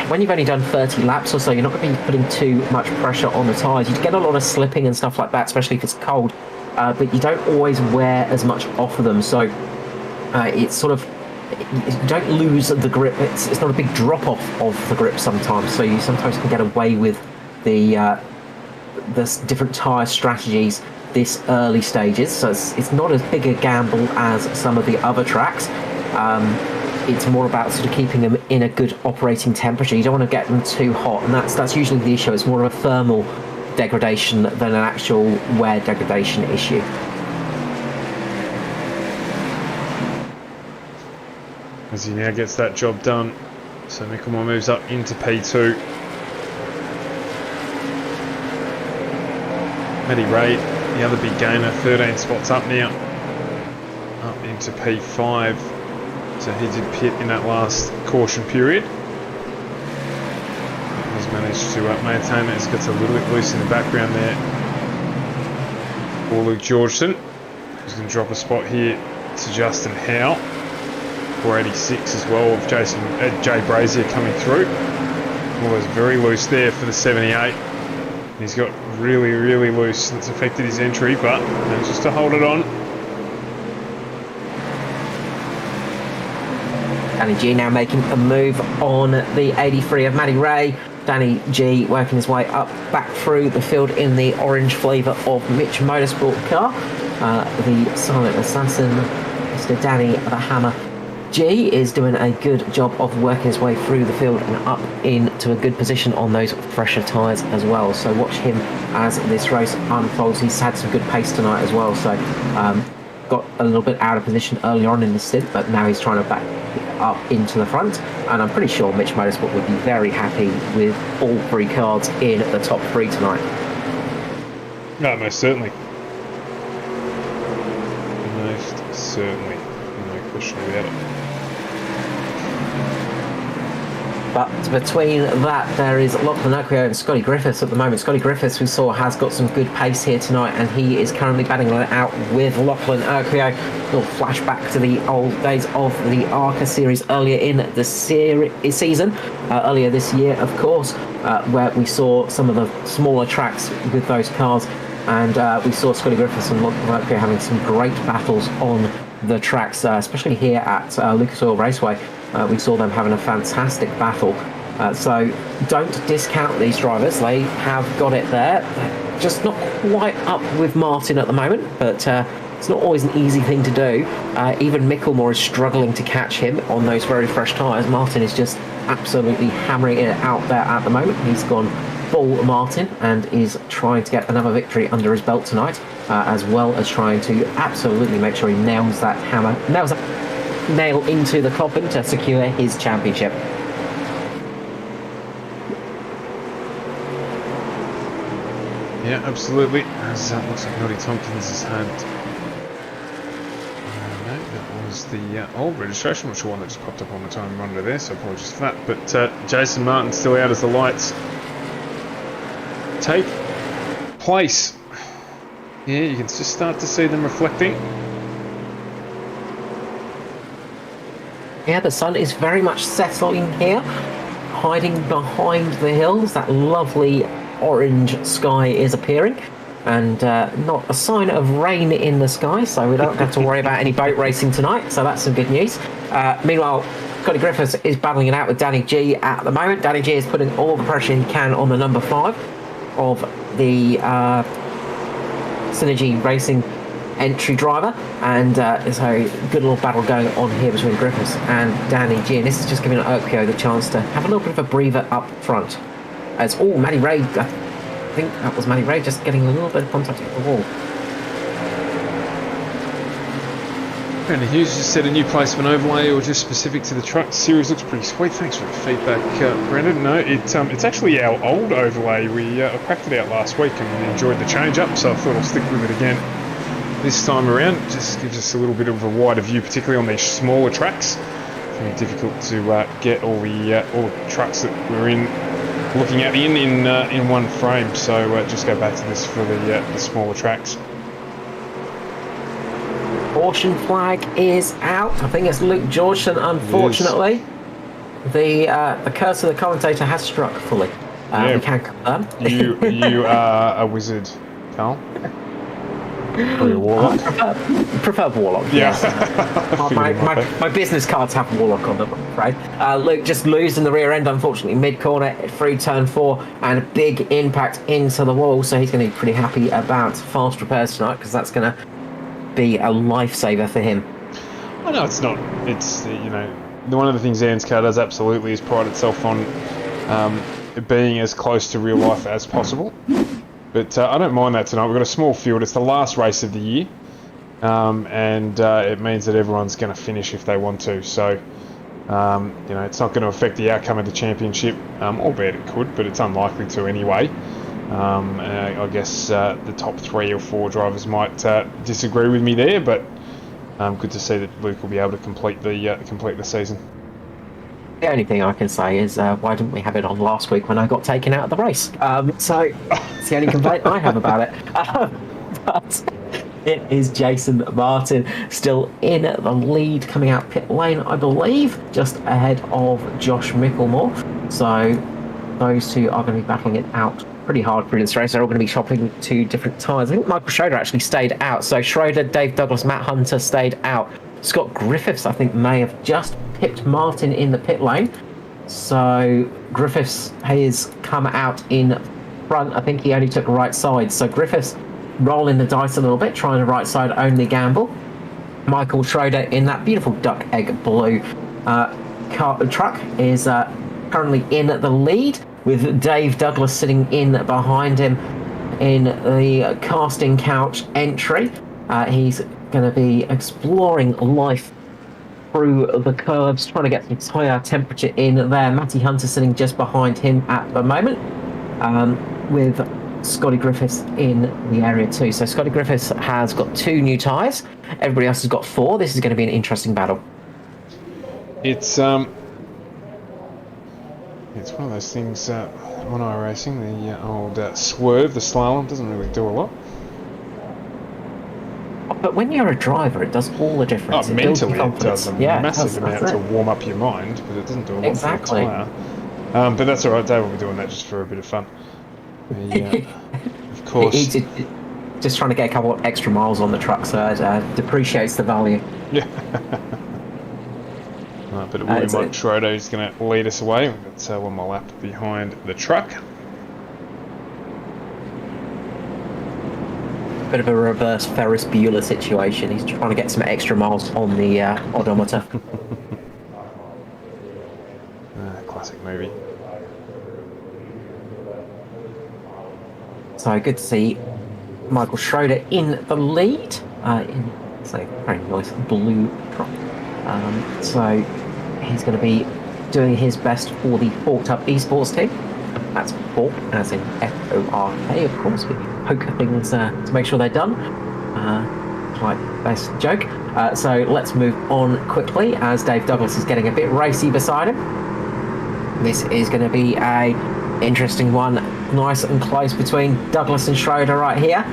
when you've only done 30 laps or so, you're not going to be putting too much pressure on the tyres. You get a lot of slipping and stuff like that, especially if it's cold, but you don't always wear as much off of them. So it's sort of, you don't lose the grip. It's not a big drop off of the grip sometimes. So you sometimes can get away with the different tyre strategies this early stages, so it's not as big a gamble as some of the other tracks. It's more about sort of keeping them in a good operating temperature. You don't want to get them too hot, and that's usually the issue. It's more of a thermal degradation than an actual wear degradation issue. As he now gets that job done. So Mickelmore moves up into P2. Matty Ray, the other big gainer, 13 spots up now. Up into P5. So he did pit in that last caution period. He's managed to maintain it. He's got a little bit loose in the background there. For Luke Georgeson, who's going to drop a spot here to Justin Howe. 486 as well of Jay Brazier coming through. Was very loose there for the 78. He's got really, really loose. It's affected his entry, but manages to hold it on. Danny G now making a move on the 83 of Matty Ray. Danny G working his way up back through the field in the orange flavour of Mitch Motorsport car. The Silent Assassin, Mr. Danny the Hammer G, is doing a good job of working his way through the field and up into a good position on those fresher tyres as well. So watch him as this race unfolds. He's had some good pace tonight as well, so got a little bit out of position early on in the stint, but now he's trying to back up into the front, and I'm pretty sure Mitch Motorsport would be very happy with all three cars in the top three tonight. No, most certainly. Most certainly. No question about it. But between that, there is Lachlan Urquhart and Scotty Griffiths at the moment. Scotty Griffiths, we saw, has got some good pace here tonight, and he is currently battling it out with Lachlan Urquhart. A little flashback to the old days of the ARCA series earlier in the season, earlier this year, of course, where we saw some of the smaller tracks with those cars, and we saw Scotty Griffiths and Lachlan Urquhart having some great battles on the tracks, especially here at Lucas Oil Raceway. We saw them having a fantastic battle. So don't discount these drivers. They have got it there. Just not quite up with Martin at the moment, but it's not always an easy thing to do. Even Mickelmore is struggling to catch him on those very fresh tyres. Martin is just absolutely hammering it out there at the moment. He's gone full Martin and is trying to get another victory under his belt tonight, as well as trying to absolutely make sure he nails that hammer, nail into the coffin to secure his championship. Yeah, absolutely. As looks like Noddy Tompkins has had. No, that was the old registration, which is the one that just popped up on the time monitor there, so apologies for that. But Jason Martin still out as the lights take place. Yeah, you can just start to see them reflecting. Yeah, the sun is very much settling here, hiding behind the hills. That lovely orange sky is appearing, and not a sign of rain in the sky, so we don't have to worry about any boat racing tonight, so that's some good news. Meanwhile, Scotty Griffiths is battling it out with Danny G at the moment. Danny G is putting all the pressure he can on the number 5 of the Synergy Racing entry driver, and there's a good little battle going on here between Griffiths and Danny G, and this is just giving Urquhart the chance to have a little bit of a breather up front. As Matty Ray, I think that was Matty Ray just getting a little bit of contact with the wall. Brandon Hughes just said a new placement overlay or just specific to the truck series looks pretty sweet. Thanks for the feedback, Brandon. No, it's actually our old overlay. We cracked it out last week and we enjoyed the change up, so I thought I'll stick with it again this time around. It just gives us a little bit of a wider view, particularly on these smaller tracks. It's very difficult to get all the trucks that we're looking at in one frame. So just go back to this for the smaller tracks. Caution flag is out. I think it's Luke Georgeson, unfortunately. The curse of the commentator has struck fully. Yeah, we can confirm. You are a wizard, Carl. Or a warlock? Prefer warlock, yeah. yes. my business cards have warlock on them, I'm afraid. Luke just losing the rear end, unfortunately, mid-corner through turn 4, and a big impact into the wall, so he's going to be pretty happy about fast repairs tonight, because that's going to be a lifesaver for him. I know it's not. It's, one of the things ANZCAR does absolutely is pride itself on being as close to real life as possible. But I don't mind that tonight. We've got a small field. It's the last race of the year, and it means that everyone's going to finish if they want to. So, it's not going to affect the outcome of the championship, albeit it could, but it's unlikely to anyway. I guess the top 3 or 4 drivers might disagree with me there, but good to see that Luke will be able to complete the season. The only thing I can say is, why didn't we have it on last week when I got taken out of the race? So it's the only complaint I have about it. But it is Jason Martin still in the lead, coming out pit lane, I believe, just ahead of Josh Micklemore. So those two are going to be battling it out pretty hard for this race. They're all going to be shopping to different tyres. I think Michael Schroeder actually stayed out. So Schroeder, Dave Douglas, Matt Hunter stayed out. Scott Griffiths, I think, may have just pipped Martin in the pit lane. So Griffiths has come out in front. I think he only took right side. So Griffiths rolling the dice a little bit, trying a right side only gamble. Michael Schroeder in that beautiful duck egg blue truck is currently in the lead, with Dave Douglas sitting in behind him in the casting couch entry. He's going to be exploring life through the curves, trying to get some tyre temperature in there. Matty Hunter sitting just behind him at the moment, with Scotty Griffiths in the area too. So Scotty Griffiths has got 2 new tyres. Everybody else has got 4. This is going to be an interesting battle. It's one of those things on iRacing, the old swerve, the slalom, doesn't really do a lot. But when you're a driver, it does all the difference. Mentally it does a massive amount to warm up your mind, but it doesn't do a lot for the tyre. But that's alright, Dave will be doing that just for a bit of fun. Of course. He's just trying to get a couple of extra miles on the truck, so it depreciates the value. Yeah. But it will be Mike Schroeder who's going to lead us away. We've got 1 more lap behind the truck. Bit of a reverse Ferris Bueller situation. He's trying to get some extra miles on the odometer. Classic movie. So good to see Michael Schroeder in the lead. In a very nice blue truck. So he's going to be doing his best for the Forked Up Esports team. That's Fork, as in F-O-R-K, of course. We poke things to make sure they're done. Like best joke. So let's move on quickly, as Dave Douglas is getting a bit racy beside him. This is going to be a interesting one. Nice and close between Douglas and Schroeder right here.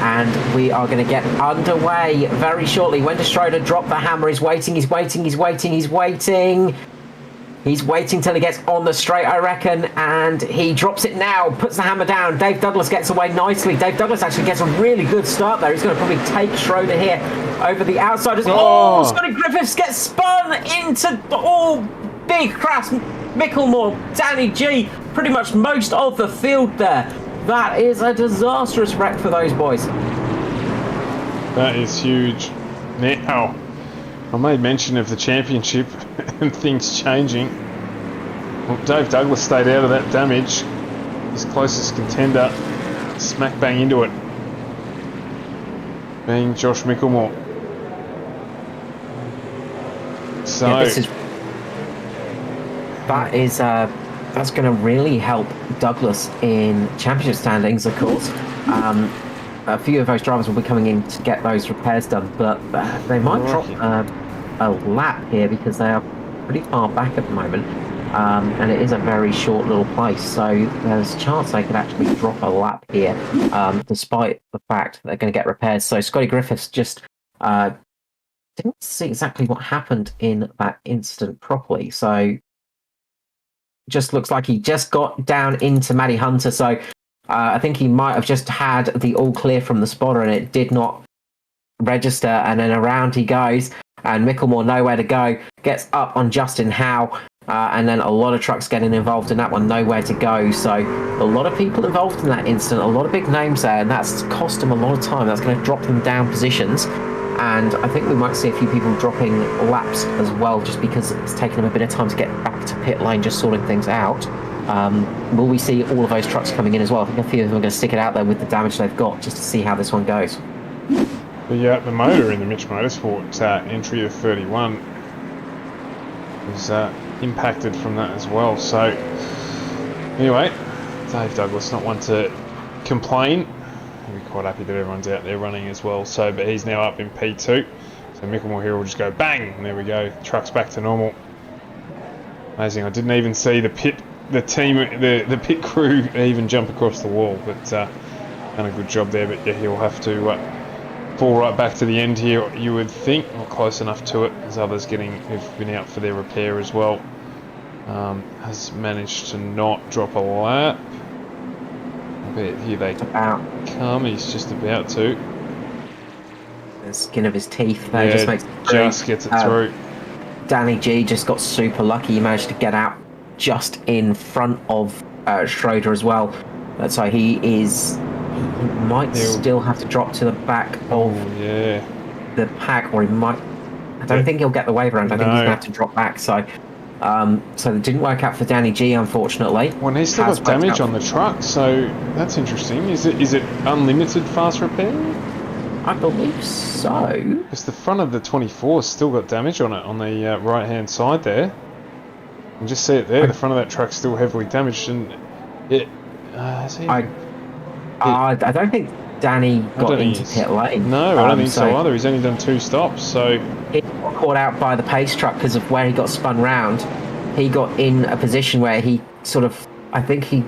And we are going to get underway very shortly. When does Schroeder drop the hammer? He's waiting, he's waiting, he's waiting, he's waiting. He's waiting till he gets on the straight, I reckon, and he drops it now, puts the hammer down. Dave Douglas gets away nicely. Dave Douglas actually gets a really good start there. He's going to probably take Schroeder here over the outside. Oh, Scotty Griffiths gets spun into big crash. Micklemore, Danny G, pretty much most of the field there. That is a disastrous wreck for those boys. That is huge. Now, I made mention of the championship and things changing. Well, Dave Douglas stayed out of that damage. His closest contender, smack bang into it, being Josh Micklemore. So yeah, that's going to really help Douglas in championship standings, of course. A few of those drivers will be coming in to get those repairs done, but they might drop a lap here because they are pretty far back at the moment, and it is a very short little place, so there's a chance they could actually drop a lap here, despite the fact that they're going to get repairs. So Scotty Griffiths just didn't see exactly what happened in that incident properly, so just looks like he just got down into Matty Hunter, so I think he might have just had the all clear from the spotter and it did not register, and then around he goes, and Micklemore nowhere to go, gets up on Justin Howe, and then a lot of trucks getting involved in that one, nowhere to go. So a lot of people involved in that incident, a lot of big names there, and that's cost them a lot of time. That's going to drop them down positions. and I think we might see a few people dropping laps as well, just because it's taken them a bit of time to get back to pit lane, just sorting things out. Will we see all of those trucks coming in as well? I think a few of them are going to stick it out there with the damage they've got, just to see how this one goes. The motor in the Mitch Motorsport entry of 31 was impacted from that as well. So anyway, Dave Douglas, not one to complain. He'll be quite happy that everyone's out there running as well. So, but he's now up in P2. So Micklemore here will just go bang, and there we go. Truck's back to normal. Amazing. I didn't even see the pit crew even jump across the wall, but done a good job there. But yeah, he'll have to fall right back to the end here, you would think, or close enough to it, as others who've been out for their repair as well. Has managed to not drop a lap. But here they come. He's just about to. The skin of his teeth there, yeah, just gets it through. Danny G just got super lucky. He managed to get out just in front of Schroeder as well. So he might still have to drop to the back of the pack, or he might. I don't think he'll get the wave around. I think he's going to have to drop back. So it didn't work out for Danny G, unfortunately. Well, he's still got damage on the truck, so that's interesting. Is it unlimited fast repair? I believe so. Because the front of the 24's still got damage on it on the right-hand side there. You can just see it there. The front of that truck's still heavily damaged, and it. I don't think Danny got into pit lane. No, I don't think so either. He's only done 2 stops, so he got caught out by the pace truck because of where he got spun round. He got in a position where he I think he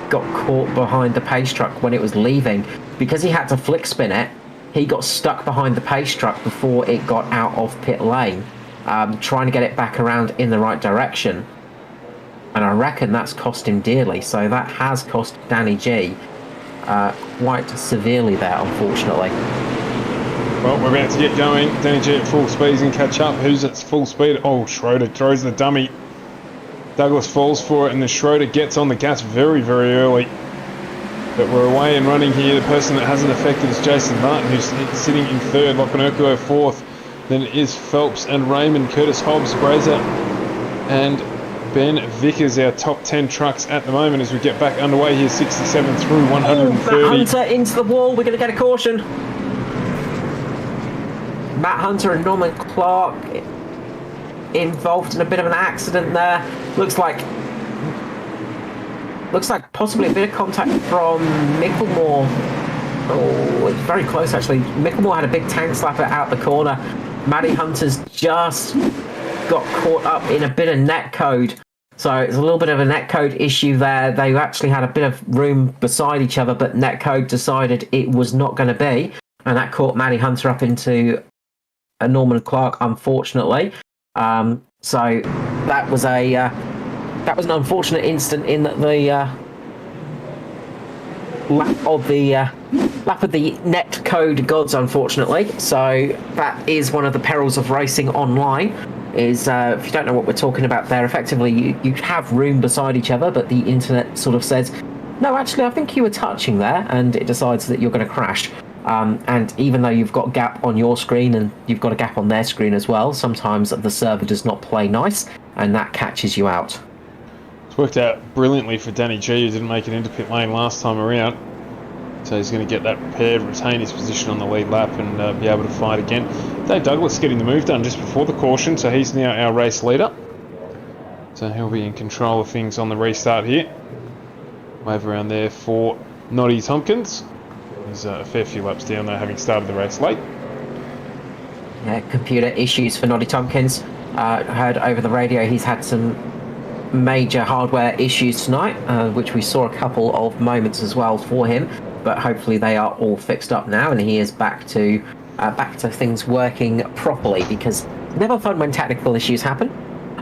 got caught behind the pace truck when it was leaving. Because he had to flick spin it, he got stuck behind the pace truck before it got out of pit lane, trying to get it back around in the right direction. And I reckon that's cost him dearly. So that has cost Danny G quite severely there, unfortunately. Well, we're about to get going. Danny G at full speed, he's going to catch up. Who's at full speed? Oh, Schroeder throws the dummy. Douglas falls for it, and the Schroeder gets on the gas very, very early. But we're away and running here. The person that hasn't affected is Jason Martin, who's sitting in 3rd, Loconoco 4th. Then it is Phelps and Raymond, Curtis Hobbs, Grazer, and Ben Vickers, our top 10 trucks at the moment as we get back underway here. 67 through 130. Matt Hunter into the wall. We're going to get a caution. Matt Hunter and Norman Clark involved in a bit of an accident there. Looks like possibly a bit of contact from Micklemore. Oh, it's very close actually. Micklemore had a big tank slapper out the corner. Matty Hunter's just got caught up in a bit of netcode. So it's a little bit of a netcode issue there. They actually had a bit of room beside each other, but netcode decided it was not going to be. And that caught Matty Hunter up into a Norman Clark, unfortunately. So that was an unfortunate incident in that the lap of the net code gods, unfortunately. So that is one of the perils of racing online. Is if you don't know what we're talking about there, effectively you have room beside each other, but the internet sort of says, no, actually I think you were touching there, and it decides that you're going to crash. And even though you've got a gap on your screen and you've got a gap on their screen as well, sometimes the server does not play nice, and that catches you out. It's worked out brilliantly for Danny G, who didn't make it into pit lane last time around. So he's going to get that repaired, retain his position on the lead lap, and be able to fight again. Dave Douglas getting the move done just before the caution, so he's now our race leader. So he'll be in control of things on the restart here. Wave around there for Noddy Tompkins. He's a fair few laps down though, having started the race late. Yeah, computer issues for Noddy Tompkins. Heard over the radio he's had some major hardware issues tonight, which we saw a couple of moments as well for him. But hopefully they are all fixed up now, and he is back to things working properly, because it's never fun when technical issues happen.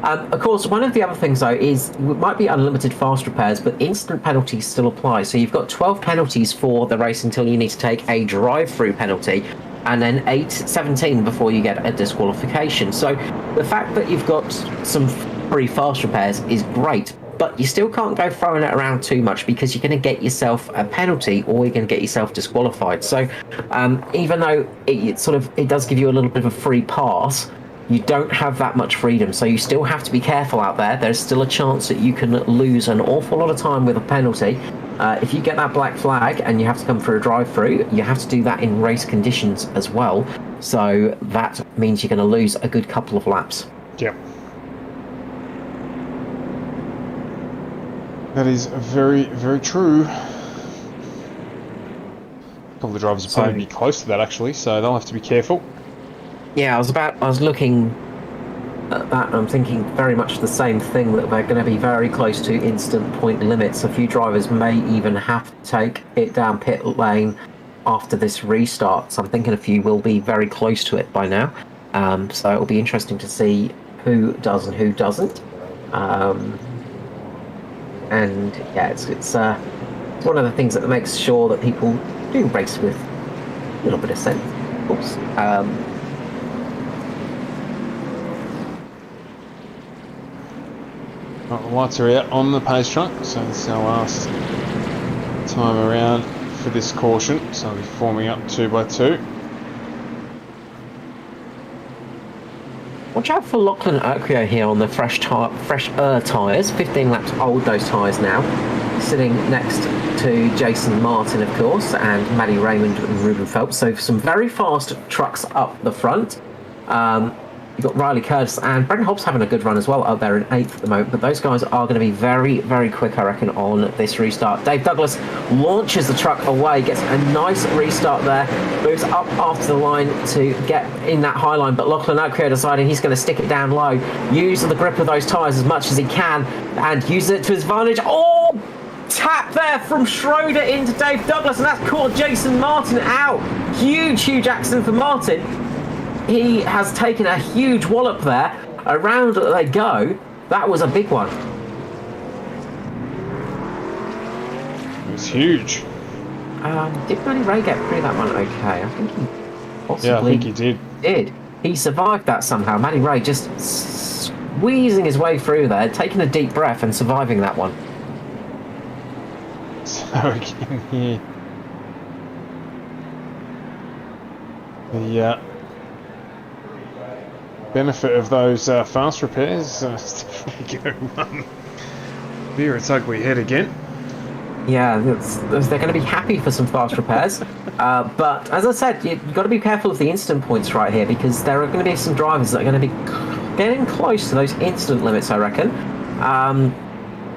Of course, one of the other things, though, is it might be unlimited fast repairs, but instant penalties still apply. So you've got 12 penalties for the race until you need to take a drive-through penalty, and then 17 before you get a disqualification. So the fact that you've got some free fast repairs is great, but you still can't go throwing it around too much because you're going to get yourself a penalty or you're going to get yourself disqualified. So even though it does give you a little bit of a free pass, you don't have that much freedom, so you still have to be careful out there. There's still a chance that you can lose an awful lot of time with a penalty. If you get that black flag and you have to come through a drive-through, you have to do that in race conditions as well. So that means you're going to lose a good couple of laps. Yep. That is very, very true. A couple of drivers will probably be close to that, actually, so they'll have to be careful. Yeah, I was looking at that and I'm thinking very much the same thing, that they're going to be very close to instant point limits. A few drivers may even have to take it down pit lane after this restart. So I'm thinking a few will be very close to it by now. So it'll be interesting to see who does and who doesn't. And yeah, it's one of the things that makes sure that people do race with a little bit of sense, of course. Right, the lights are out on the Patron, so this is our last time around for this caution. So we'll be forming up 2 by 2. Watch out for Lachlan Urquio here on the fresh tyres. 15 laps old, those tyres now. Sitting next to Jason Martin, of course, and Maddie Raymond and Ruben Phelps. So some very fast trucks up the front. You've got Riley Curtis and Brendan Hobbs having a good run as well up there in 8th at the moment, but those guys are going to be very, very quick, I reckon, on this restart. Dave Douglas launches the truck away, gets a nice restart there, moves up after the line to get in that high line, but Lachlan Urquio deciding he's going to stick it down low, use the grip of those tyres as much as he can, and use it to his advantage. Oh! Tap there from Schroeder into Dave Douglas, and that's caught Jason Martin out. Huge accident for Martin. He has taken a huge wallop there. Around they go. That was a big one. It was huge. Did Manny Ray get through that one okay? I think he possibly I think he did. He survived that somehow. Manny Ray just squeezing his way through there, taking a deep breath and surviving that one. So again here, the benefit of those fast repairs is definitely going to rear its ugly head again. Yeah, they're going to be happy for some fast repairs. But as I said, you've got to be careful of the instant points right here, because there are going to be some drivers that are going to be getting close to those instant limits, I reckon.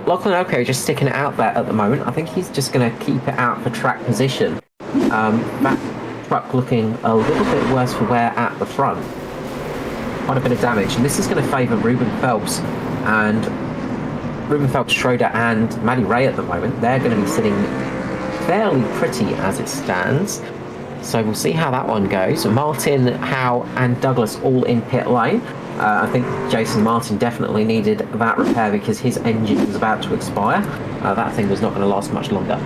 Lachlan Urquio just sticking it out there at the moment. I think he's just going to keep it out for track position. That truck looking a little bit worse for wear at the front. Quite a bit of damage, and this is going to favour Ruben Phelps, Schroeder and Maddie Ray at the moment. They're going to be sitting fairly pretty as it stands, so we'll see how that one goes. Martin, Howe and Douglas all in pit lane. I think Jason Martin definitely needed that repair because his engine was about to expire. That thing was not going to last much longer.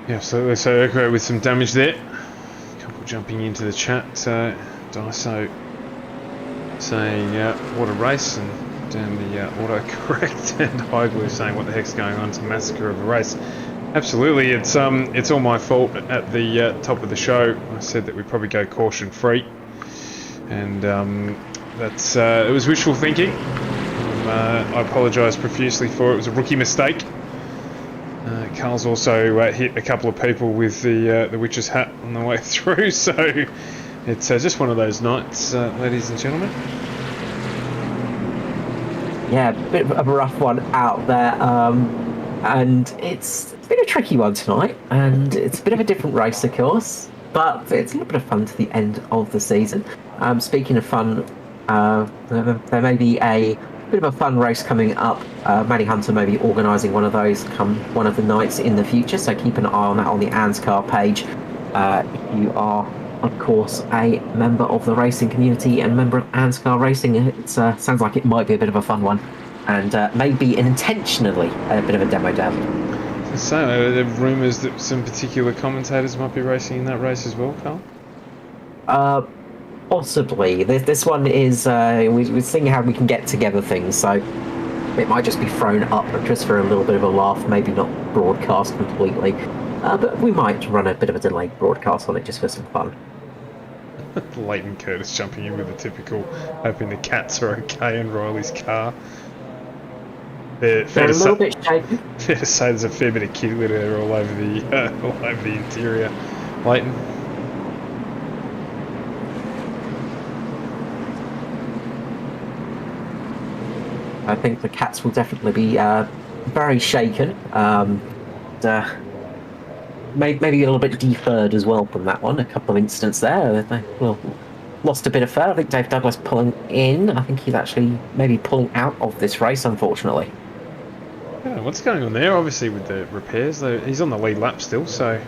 Yeah, absolutely. So Urquio with some damage there. A couple jumping into the chat. Daiso saying, what a race, and down the autocorrect, and Higley saying, what the heck's going on? It's a massacre of a race. Absolutely, it's all my fault. At the top of the show, I said that we'd probably go caution free, and that's it was wishful thinking. I apologise profusely for it. It was a rookie mistake. Carl's also hit a couple of people with the witch's hat on the way through, so it's just one of those nights, ladies and gentlemen. Yeah, a bit of a rough one out there, and it's been a tricky one tonight, and it's a bit of a different race, of course, but it's a little bit of fun to the end of the season. Speaking of fun, there may be a bit of a fun race coming up. Maddie Hunter may be organising one of those come one of the nights in the future, so keep an eye on that on the ANZCAR page. If you are, of course, a member of the racing community and member of ANZCAR Racing, it sounds like it might be a bit of a fun one, and maybe intentionally a bit of a demo dab. So, there are rumours that some particular commentators might be racing in that race as well, Carl? Possibly. This one is we're seeing how we can get together things. So it might just be thrown up just for a little bit of a laugh, maybe not broadcast completely. But we might run a bit of a delayed broadcast on it just for some fun. Leighton Curtis jumping in with the typical, hoping the cats are okay in Riley's car. Fair They're a little bit shaky. Fair to say there's a fair bit of kitty litter all over the interior, Leighton. I think the cats will definitely be very shaken. Maybe a little bit deferred as well from that one. A couple of incidents there. They lost a bit of fur. I think Dave Douglas pulling in. I think he's actually maybe pulling out of this race, unfortunately. Yeah, what's going on there? Obviously with the repairs, though, he's on the lead lap still, so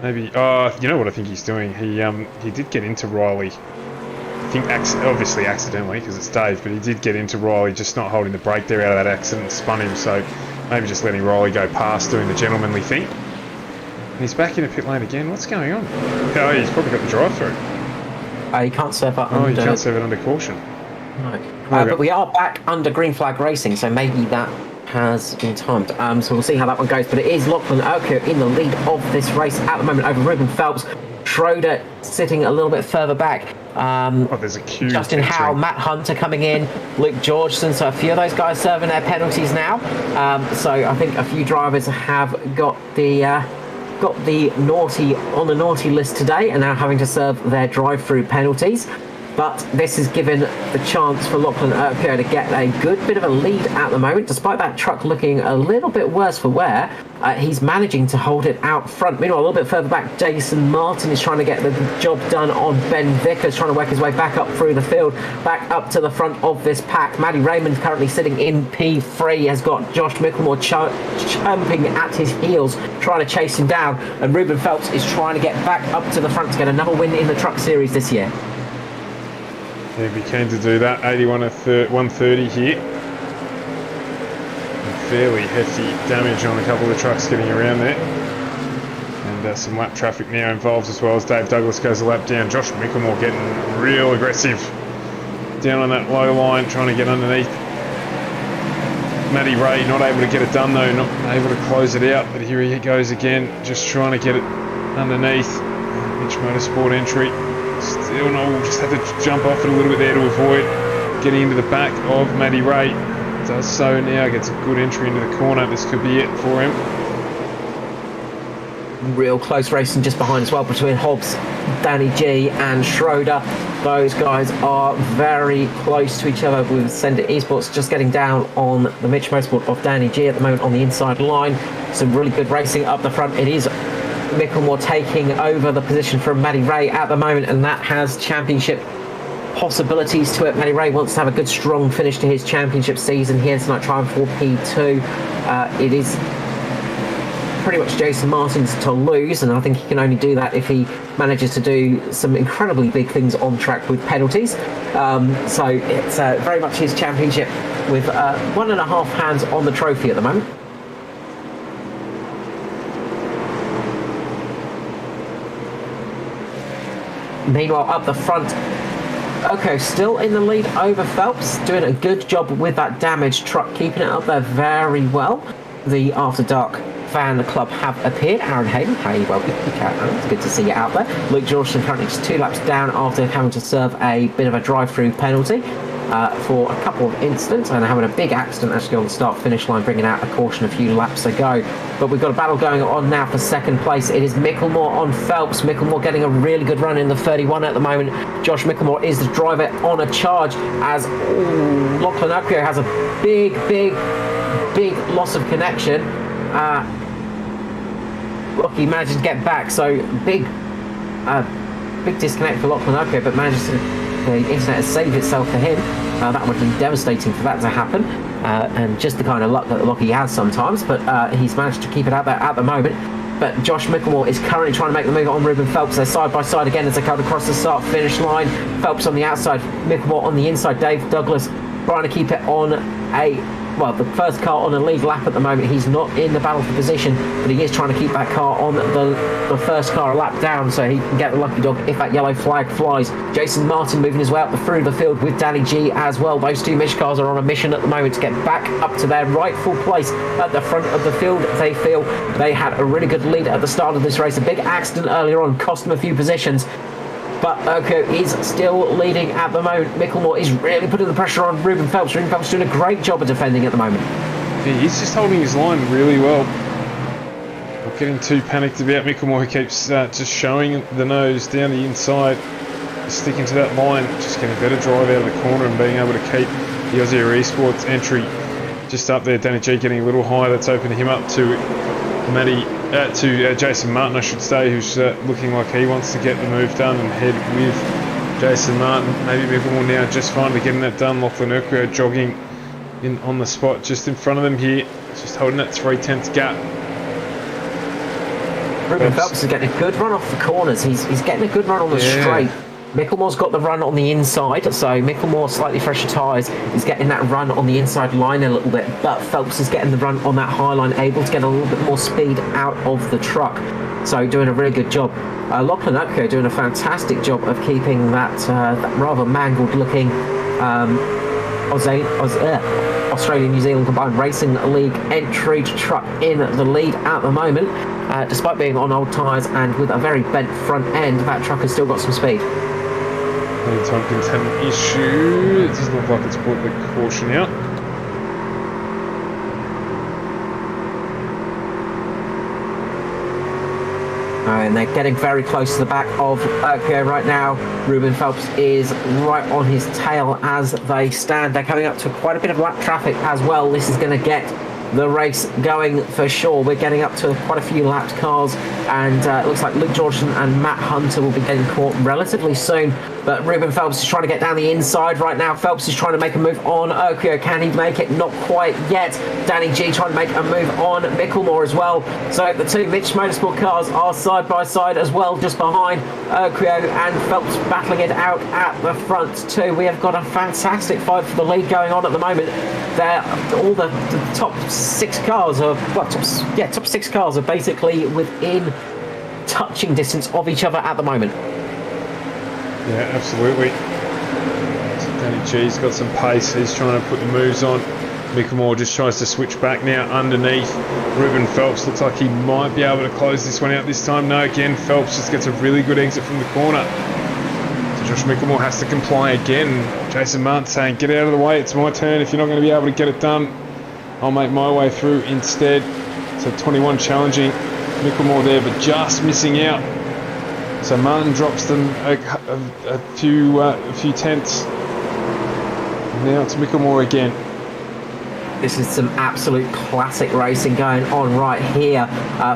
maybe. Oh, you know what I think he's doing? He did get into Riley. I think obviously accidentally because it's Dave, but he did get into Riley, just not holding the brake there out of that accident, and spun him. So maybe just letting Riley go past, doing the gentlemanly thing. And he's back in the pit lane again. What's going on? Oh, he's probably got the drive-through. You can't serve it under... Oh, you can't serve it under caution. No. But we are back under green flag racing, so maybe that has been timed. So we'll see how that one goes. But it is Lachlan Urquhart in the lead of this race at the moment over Ruben Phelps. Schroeder sitting a little bit further back. There's a queue. Justin Howell, Matt Hunter coming in, Luke Georgeson. So a few of those guys serving their penalties now. So I think a few drivers have got the naughty on the naughty list today and now having to serve their drive-through penalties. But this has given the chance for Lachlan Urquhart to get a good bit of a lead at the moment. Despite that truck looking a little bit worse for wear, he's managing to hold it out front. Meanwhile, a little bit further back, Jason Martin is trying to get the job done on Ben Vickers, trying to work his way back up through the field, back up to the front of this pack. Maddie Raymond currently sitting in P3, has got Josh Micklemore jumping at his heels, trying to chase him down. And Ruben Phelps is trying to get back up to the front to get another win in the Truck Series this year. He'd be keen to do that. 81 130 here. And fairly hefty damage on a couple of the trucks getting around there. And some lap traffic now involved as well as Dave Douglas goes a lap down. Josh Micklemore getting real aggressive down on that low line, trying to get underneath. Matty Ray not able to get it done though, not able to close it out. But here he goes again, just trying to get it underneath. Mitch Motorsport entry. Still no, just had to jump off it a little bit there to avoid getting into the back of Matty Ray. Does so now, gets a good entry into the corner. This could be it for him. Real close racing just behind as well between Hobbs, Danny G and Schroeder. Those guys are very close to each other with Sender Esports just getting down on the Mitch Motorsport of Danny G at the moment on the inside line. Some really good racing up the front. It is Micklemore taking over the position from Matty Ray at the moment, and that has championship possibilities to it. Matty Ray wants to have a good strong finish to his championship season here tonight, trying for P2. It is pretty much Jason Martin's to lose, and I think he can only do that if he manages to do some incredibly big things on track with penalties. So it's very much his championship with 1.5 hands on the trophy at the moment. Meanwhile, up the front, okay, still in the lead over Phelps, doing a good job with that damaged truck, keeping it up there very well. The After Dark fan club have appeared. Aaron Hayden, hey, welcome. It's good to see you out there. Luke Georgeson currently just 2 laps down after having to serve a bit of a drive-through penalty for a couple of incidents and having a big accident actually on the start-finish line, bringing out a caution a few laps ago. But we've got a battle going on now for second place. It is Micklemore on Phelps. Micklemore getting a really good run in the 31 at the moment. Josh Micklemore is the driver on a charge as Lachlan Urquhart has a big loss of connection. Look, he managed to get back, so big disconnect for Lachlan Urquhart, but manages to, the internet has saved itself for him. That would have been devastating for that to happen, and just the kind of luck that Lockie has sometimes, but he's managed to keep it out there at the moment. But Josh Micklemore is currently trying to make the move on Ruben Phelps. They're side by side again as they come across the start-finish line. Phelps on the outside, Micklemore on the inside. Dave Douglas trying to keep it on a well, the first car on a lead lap at the moment. He's not in the battle for position, but he is trying to keep that car on the first car a lap down so he can get the lucky dog if that yellow flag flies. Jason Martin moving his way up through the field with Danny G as well. Those two Mish cars are on a mission at the moment to get back up to their rightful place at the front of the field. They feel they had a really good lead at the start of this race. A big accident earlier on cost them a few positions, but Urko is still leading at the moment. Micklemore is really putting the pressure on Ruben Phelps. Ruben Phelps doing a great job of defending at the moment. Yeah, he's just holding his line really well. Not getting too panicked about Micklemore, who keeps just showing the nose down the inside, sticking to that line, just getting a better drive out of the corner and being able to keep the Aussie Esports entry just up there. Danny G getting a little high. That's opened him up to Jason Martin, I should say, who's looking like he wants to get the move done and head with Jason Martin. Maybe Micklemore now just finally getting that done. Lachlan Urquhart jogging in on the spot just in front of them here, just holding that 3/10 gap. Ruben Phelps is getting a good run off the corners. He's getting a good run on the straight. Micklemore's got the run on the inside, so Micklemore, slightly fresher tyres, is getting that run on the inside line a little bit, but Phelps is getting the run on that high line, able to get a little bit more speed out of the truck. So doing a really good job. Lachlan Upco doing a fantastic job of keeping that rather mangled looking Australian-New Zealand Combined Racing League entry truck in the lead at the moment. Despite being on old tyres and with a very bent front end, that truck has still got some speed. Tompkins had an issue. It doesn't look like it's brought the caution out. And they're getting very close to the back of Urquhart right now. Ruben Phelps is right on his tail as they stand. They're coming up to quite a bit of lap traffic as well. This is going to get the race going for sure. We're getting up to quite a few lapped cars, and it looks like Luke Georgeson and Matt Hunter will be getting caught relatively soon, but Ruben Phelps is trying to get down the inside right now. Phelps is trying to make a move on Urquhart. Can he make it? Not quite yet. Danny G trying to make a move on Micklemore as well. So the two Mitch Motorsport cars are side by side as well, just behind Urquhart and Phelps battling it out at the front too. We have got a fantastic fight for the lead going on at the moment. All the top six cars are, top six cars are basically within touching distance of each other at the moment. Yeah, absolutely. So Danny G's got some pace. He's trying to put the moves on. Micklemore just tries to switch back now underneath. Ruben Phelps looks like he might be able to close this one out this time. No, again, Phelps just gets a really good exit from the corner. So Josh Micklemore has to comply again. Jason Martin saying, get out of the way, it's my turn. If you're not going to be able to get it done, I'll make my way through instead. So 21 challenging Micklemore there, but just missing out. So Martin drops them a few tenths. Now it's Micklemore again. This is some absolute classic racing going on right here.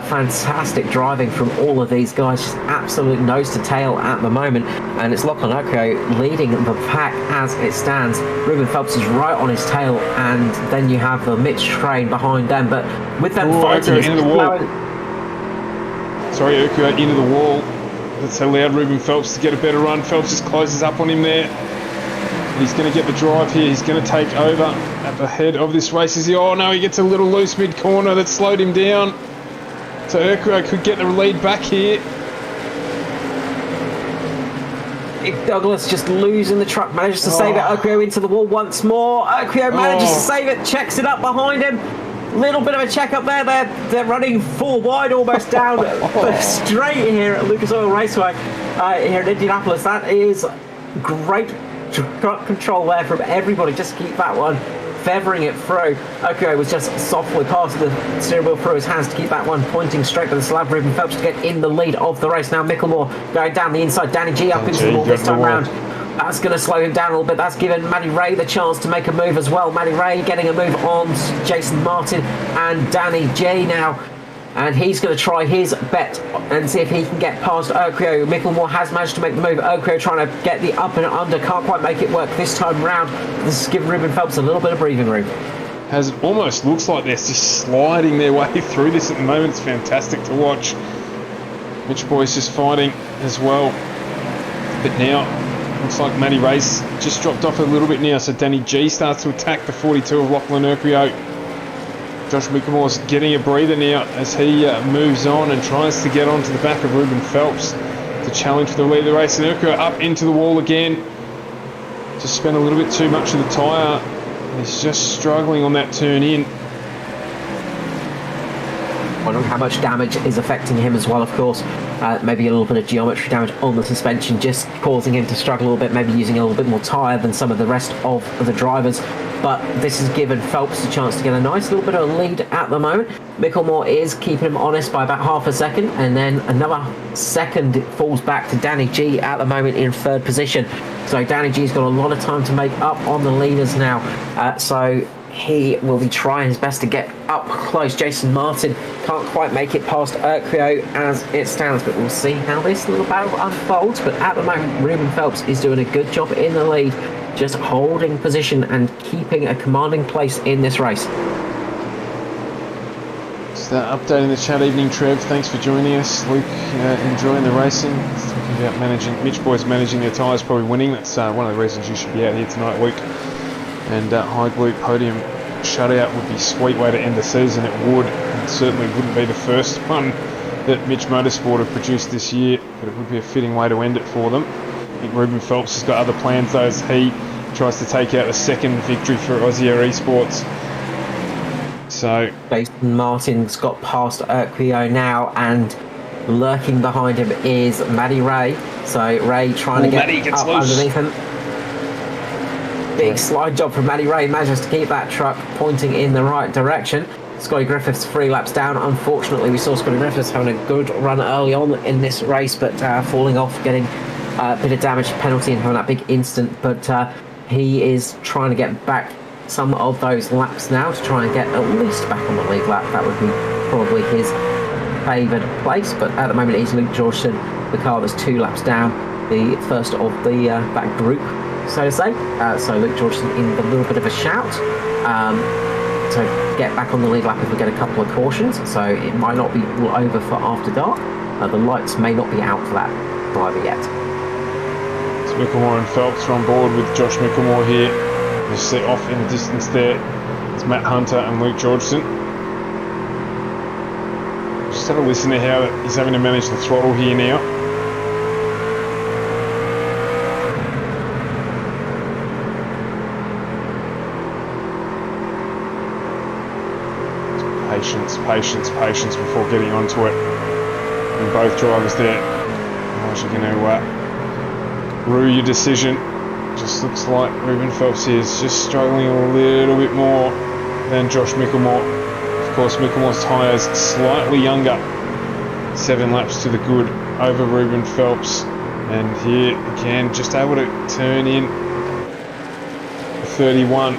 Fantastic driving from all of these guys, just absolute nose to tail at the moment. And it's Lachlan Ocko leading the pack as it stands. Ruben Phelps is right on his tail, and then you have the Mitch train behind them. But with them fighting, into the wall. Sorry, Urquhart into the wall. That's allowed Ruben Phelps to get a better run. Phelps just closes up on him there. He's going to get the drive here. He's going to take over at the head of this race. Is he? Oh no, he gets a little loose mid-corner that slowed him down. So Urquhart could get the lead back here. Douglas just losing the truck, manages to save it. Urquhart into the wall once more. Urquhart manages to save it, checks it up behind him. Little bit of a check up there. They're running full wide almost down the straight here at Lucas Oil Raceway here in Indianapolis. That is great truck control there from everybody. Just keep that one feathering it through. Okay, was just softly passing the steering wheel through his hands to keep that one pointing straight to the slab. Ruben Phelps to get in the lead of the race. Now Micklemore going down the inside. Danny G up into the wall this time round. That's going to slow him down a little bit. That's given Matty Ray the chance to make a move as well. Matty Ray getting a move on Jason Martin and Danny J now. And he's going to try his bet and see if he can get past Urquhart. Micklemore has managed to make the move. Urquhart trying to get the up and under. Can't quite make it work this time round. This is giving Ruben Phelps a little bit of breathing room. As it almost looks like they're just sliding their way through this at the moment. It's fantastic to watch. Mitch Boy's just fighting as well. But now Looks like Matty Ray's just dropped off a little bit now, so Danny G starts to attack the 42 of Lachlan Urquio. Josh Micklemore's getting a breather now as he moves on and tries to get onto the back of Ruben Phelps to challenge for the lead of the race. And Urquio up into the wall again. Just spent a little bit too much of the tyre. He's just struggling on that turn in. Wondering how much damage is affecting him as well, of course. Maybe a little bit of geometry damage on the suspension, just causing him to struggle a little bit, maybe using a little bit more tyre than some of the rest of the drivers. But this has given Phelps a chance to get a nice little bit of a lead at the moment. Micklemore is keeping him honest by about half a second, and then another second falls back to Danny G at the moment in third position. So Danny G's got a lot of time to make up on the leaders now. So he will be trying his best to get up close. Jason Martin can't quite make it past Urquio as it stands, but we'll see how this little battle unfolds. But at the moment, Ruben Phelps is doing a good job in the lead, just holding position and keeping a commanding place in this race. Just updating the chat. Evening, Trev. Thanks for joining us. Luke, enjoying the racing. Talking about managing, Mitch boys managing their tyres, probably winning. That's one of the reasons you should be out here tonight, Luke. And high glute podium shutout would be a sweet way to end the season. It would. It certainly wouldn't be the first one that Mitch Motorsport have produced this year, but it would be a fitting way to end it for them. I think Ruben Phelps has got other plans though, as he tries to take out the second victory for Aussie Air Esports. So Jason Martin's got past Urquio now, and lurking behind him is Matty Ray. So Ray trying to get up underneath him. Big slide job from Matty Ray, manages to keep that truck pointing in the right direction. Scotty Griffiths 3 laps down. Unfortunately, we saw Scotty Griffiths having a good run early on in this race, but falling off, getting a bit of damage penalty and having that big instant. But he is trying to get back some of those laps now to try and get at least back on the lead lap. That would be probably his favoured place, but at the moment he's Luke Georgeson, the car that's 2 laps down, the first of the that group, so to say. So Luke Georgeson in a little bit of a shout to get back on the lead lap if we get a couple of cautions, so it might not be all over for after dark. The lights may not be out for that driver yet. So Micklemore and Phelps are on board with Josh Micklemore here. You see off in the distance there, it's Matt Hunter and Luke Georgeson. Just have a listen to how he's having to manage the throttle here now. Patience before getting onto it. And both drivers there, otherwise you're going to rue your decision. Just looks like Ruben Phelps is just struggling a little bit more than Josh Micklemore. Of course, Micklemore's tyres slightly younger. 7 laps to the good over Ruben Phelps. And here again, just able to turn in the 31.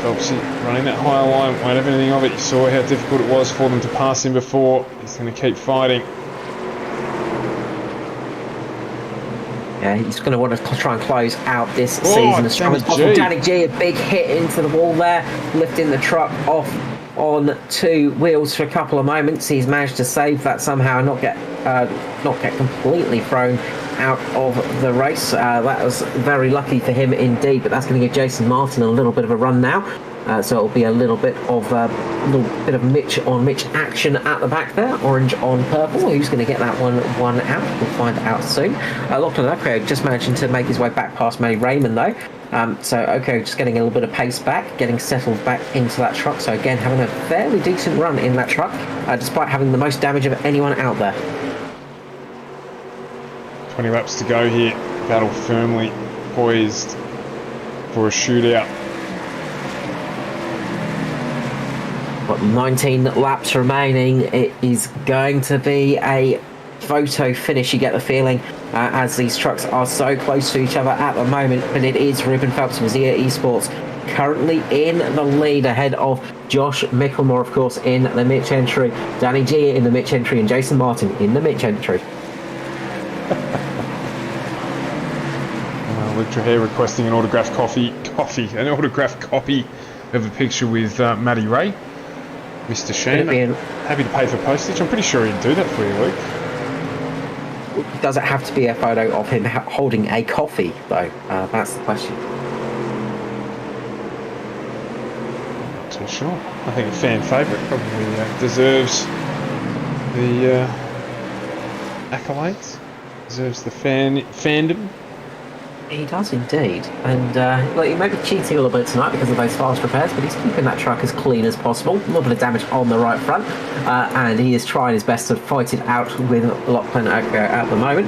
Phelps running that higher line, won't have anything of it. You saw how difficult it was for them to pass him before. He's going to keep fighting. Yeah, he's going to want to try and close out this season as strong as possible. Danny G, a big hit into the wall there, lifting the truck off on 2 wheels for a couple of moments. He's managed to save that somehow and not get completely thrown out of the race. That was very lucky for him indeed, but that's going to give Jason Martin a little bit of a run now. So it'll be a little bit of Mitch on Mitch action at the back there. Orange on purple. Who's going to get that one out? We'll find out soon. Lachlan Urquio just managing to make his way back past Matty Raymond though. So Urquio just getting a little bit of pace back, getting settled back into that truck. So again, having a fairly decent run in that truck, despite having the most damage of anyone out there. 20 laps to go here. Battle firmly poised for a shootout. Got 19 laps remaining. It is going to be a photo finish, you get the feeling, as these trucks are so close to each other at the moment. But it is Ruben Phelps from Zia Esports currently in the lead, ahead of Josh Micklemore, of course, in the Mitch entry, Danny G in the Mitch entry, and Jason Martin in the Mitch entry. Luke Trahere requesting an autographed copy of a picture with Matty Ray. Mr. Shan, happy to pay for postage. I'm pretty sure he'd do that for you, Luke. Does it have to be a photo of him holding a coffee, though? That's the question. Not too sure. I think a fan favourite probably deserves the accolades, deserves the fandom. He does indeed, and he may be cheating a little bit tonight because of those fast repairs, but he's keeping that truck as clean as possible. A little bit of damage on the right front, and he is trying his best to fight it out with Lachlan at the moment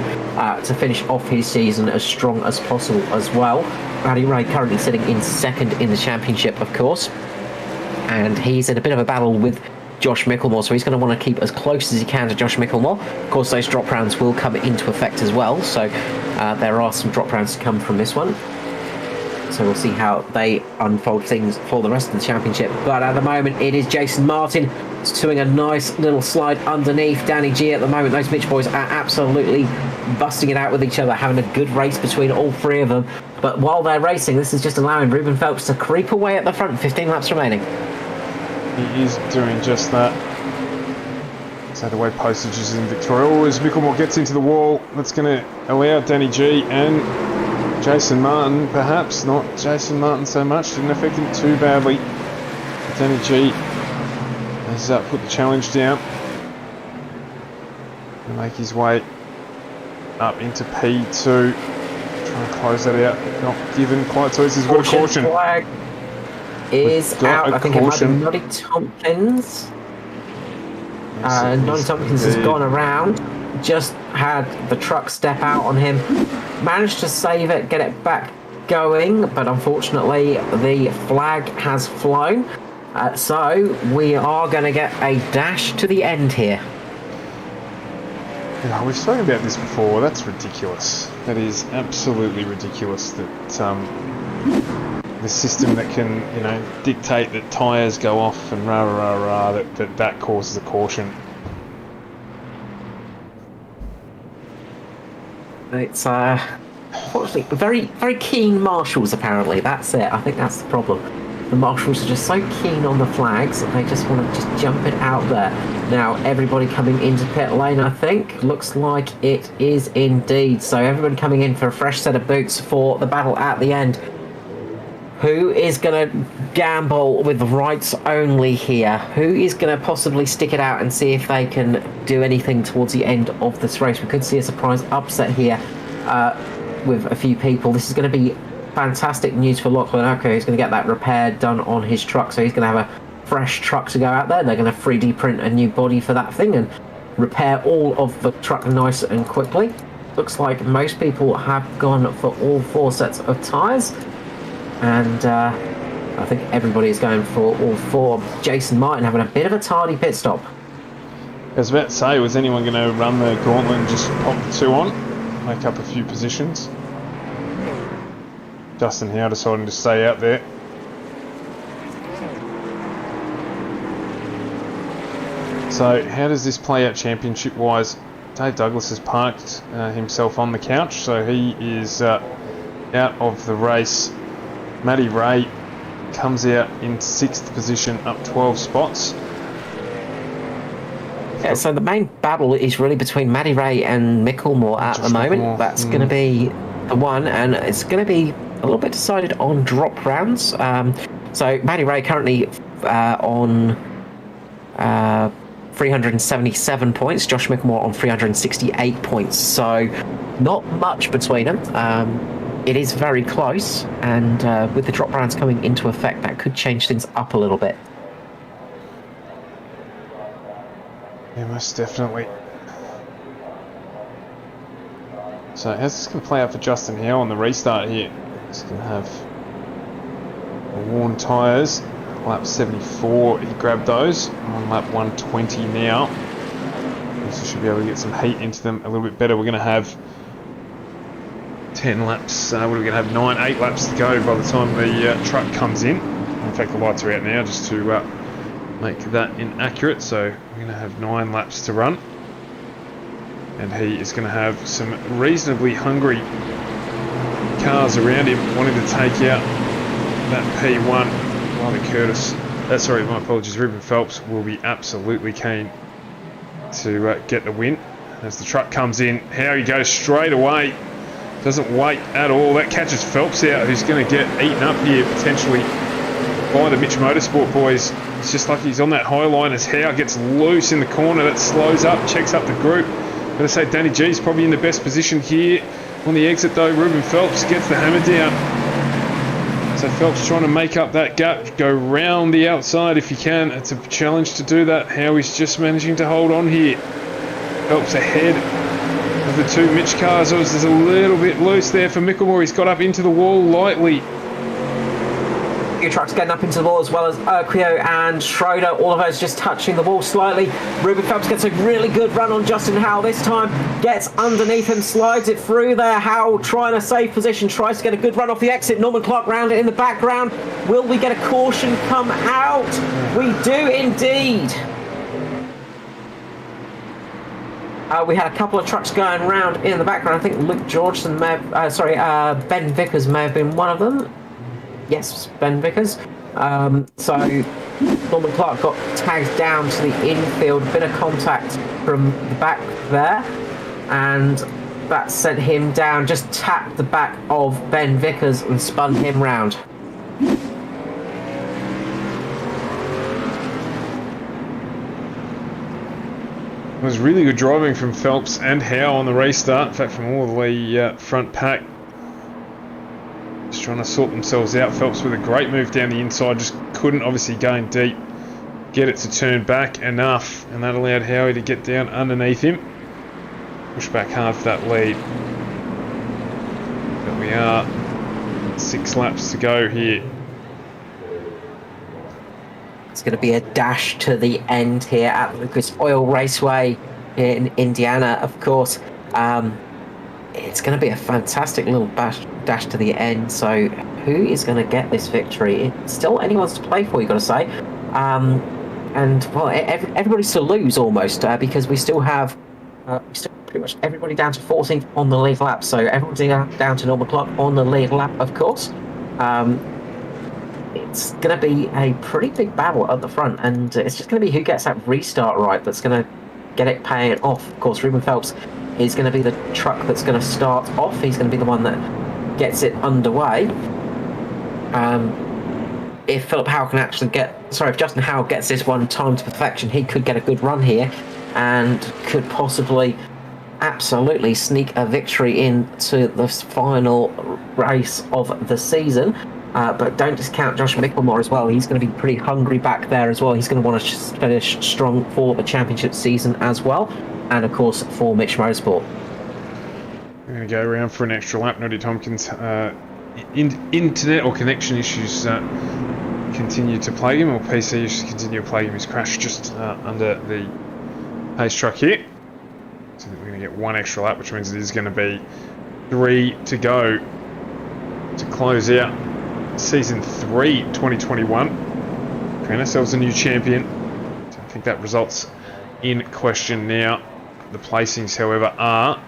to finish off his season as strong as possible as well. Matty Ray currently sitting in second in the championship, of course, and he's in a bit of a battle with Josh Micklemore, so he's going to want to keep as close as he can to Josh Micklemore. Of course, those drop rounds will come into effect as well, so there are some drop rounds to come from this one. So we'll see how they unfold things for the rest of the championship. But at the moment, it is Jason Martin doing a nice little slide underneath Danny G at the moment. Those Mitch boys are absolutely busting it out with each other, having a good race between all three of them. But while they're racing, this is just allowing Ruben Phelps to creep away at the front, 15 laps remaining. He is doing just that. So the way postage is in Victoria. Oh, as Micklemore gets into the wall, that's going to allow Danny G and Jason Martin, perhaps not Jason Martin so much, didn't affect him too badly. Danny G has put the challenge down to make his way up into P2. Trying to close that out, not given quite so. He's got a caution. Flag is out. I think it might be Noddy Tompkins. Noddy Tompkins has gone around, just had the truck step out on him, managed to save it, get it back going, but unfortunately the flag has flown. So we are going to get a dash to the end here. Yeah, we've spoken about this before. That's ridiculous. That is absolutely ridiculous that the system that can, dictate that tyres go off and that causes a caution. It's unfortunately very, very keen marshals. Apparently, that's it. I think that's the problem. The marshals are just so keen on the flags that they just want to just jump it out there. Now, everybody coming into pit lane, I think, looks like it is indeed. So everybody coming in for a fresh set of boots for the battle at the end. Who is going to gamble with rights only here? Who is going to possibly stick it out and see if they can do anything towards the end of this race? We could see a surprise upset here with a few people. This is going to be fantastic news for Lachlan Oko. He's going to get that repair done on his truck, so he's going to have a fresh truck to go out there. They're going to 3D print a new body for that thing and repair all of the truck nice and quickly. Looks like most people have gone for all 4 sets of tyres. And I think everybody is going for all 4. Jason Martin having a bit of a tardy pit stop. I was about to say, was anyone going to run the gauntlet and just pop the 2 on? Make up a few positions. Justin Howe deciding to stay out there. So how does this play out championship-wise? Dave Douglas has parked himself on the couch, so he is out of the race. Matty Ray comes out in 6th position, up 12 spots. Yeah, so the main battle is really between Matty Ray and Micklemore at the moment. That's going to be the one, and it's going to be a little bit decided on drop rounds. So Matty Ray currently on 377 points, Josh Micklemore on 368 points, so not much between them. It is very close, and with the drop rounds coming into effect, that could change things up a little bit. Yeah, most definitely. So how's this going to play out for Justin Howe on the restart here? He's going to have worn tyres. Lap 74, he grabbed those. On lap 120 now. So should be able to get some heat into them a little bit better. We're going to have 10 laps, what are we going to have, 8 laps to go by the time the truck comes in. In fact, the lights are out now just to make that inaccurate, so we're going to have 9 laps to run. And he is going to have some reasonably hungry cars around him wanting to take out that P1. Riley Curtis, my apologies, Ruben Phelps will be absolutely keen to get the win. As the truck comes in, Howie goes straight away. Doesn't wait at all. That catches Phelps out, who's going to get eaten up here potentially by the Mitch Motorsport boys. It's just like he's on that high line as Howe gets loose in the corner. That slows up, checks up the group. I'm going to say Danny G's probably in the best position here. On the exit though, Ruben Phelps gets the hammer down. So Phelps trying to make up that gap, go round the outside if he can. It's a challenge to do that. Howie's just managing to hold on here. Phelps ahead of the two Mitch cars. There's a little bit loose there for Mickelmore. He's got up into the wall lightly. Few trucks getting up into the wall, as well as Urquio and Schroeder, all of those just touching the wall slightly. Ruben Phelps gets a really good run on Justin Howell this time, gets underneath him, slides it through there. Howell trying to save position, tries to get a good run off the exit. Norman Clark round it in the background. Will we get a caution come out? We do indeed. We had a couple of trucks going around in the background. I think Luke Georgeson may have, Ben Vickers may have been one of them. Yes, Ben Vickers. So Norman Clark got tagged down to the infield, bit of contact from the back there, and that sent him down, just tapped the back of Ben Vickers and spun him round. It was really good driving from Phelps and Howe on the restart. In fact, from all the way front pack. Just trying to sort themselves out. Phelps with a great move down the inside, just couldn't obviously go in deep, get it to turn back enough, and that allowed Howie to get down underneath him, push back hard for that lead. But we are 6 laps to go here. It's going to be a dash to the end here at Lucas Oil Raceway in Indiana, of course. It's going to be a fantastic little dash to the end. So who is going to get this victory? It's still anyone's to play for, you've got to say. And, well, everybody's to lose almost, because we still have pretty much everybody down to 14th on the lead lap. So everybody down to Norman Clark on the lead lap, of course. It's going to be a pretty big battle at the front, and it's just going to be who gets that restart right that's going to get it paying off. Of course, Ruben Phelps is going to be the truck that's going to start off. He's going to be the one that gets it underway. If Philip Howe can actually if Justin Howe gets this one timed to perfection, he could get a good run here and could possibly absolutely sneak a victory into the final race of the season. But don't discount Josh Mickelmore as well. He's going to be pretty hungry back there as well. He's going to want to finish strong for the championship season as well. And of course for Mitch Motorsport. We're going to go around for an extra lap. Noddy Tompkins, internet or connection issues continue to plague him, or PC issues continue to plague him. He's crashed just under the pace truck here. So we're going to get 1 extra lap, which means it is going to be 3 to go to close out Season 3 2021. Crown ourselves a new champion. So I think that results in question now. The placings, however, are.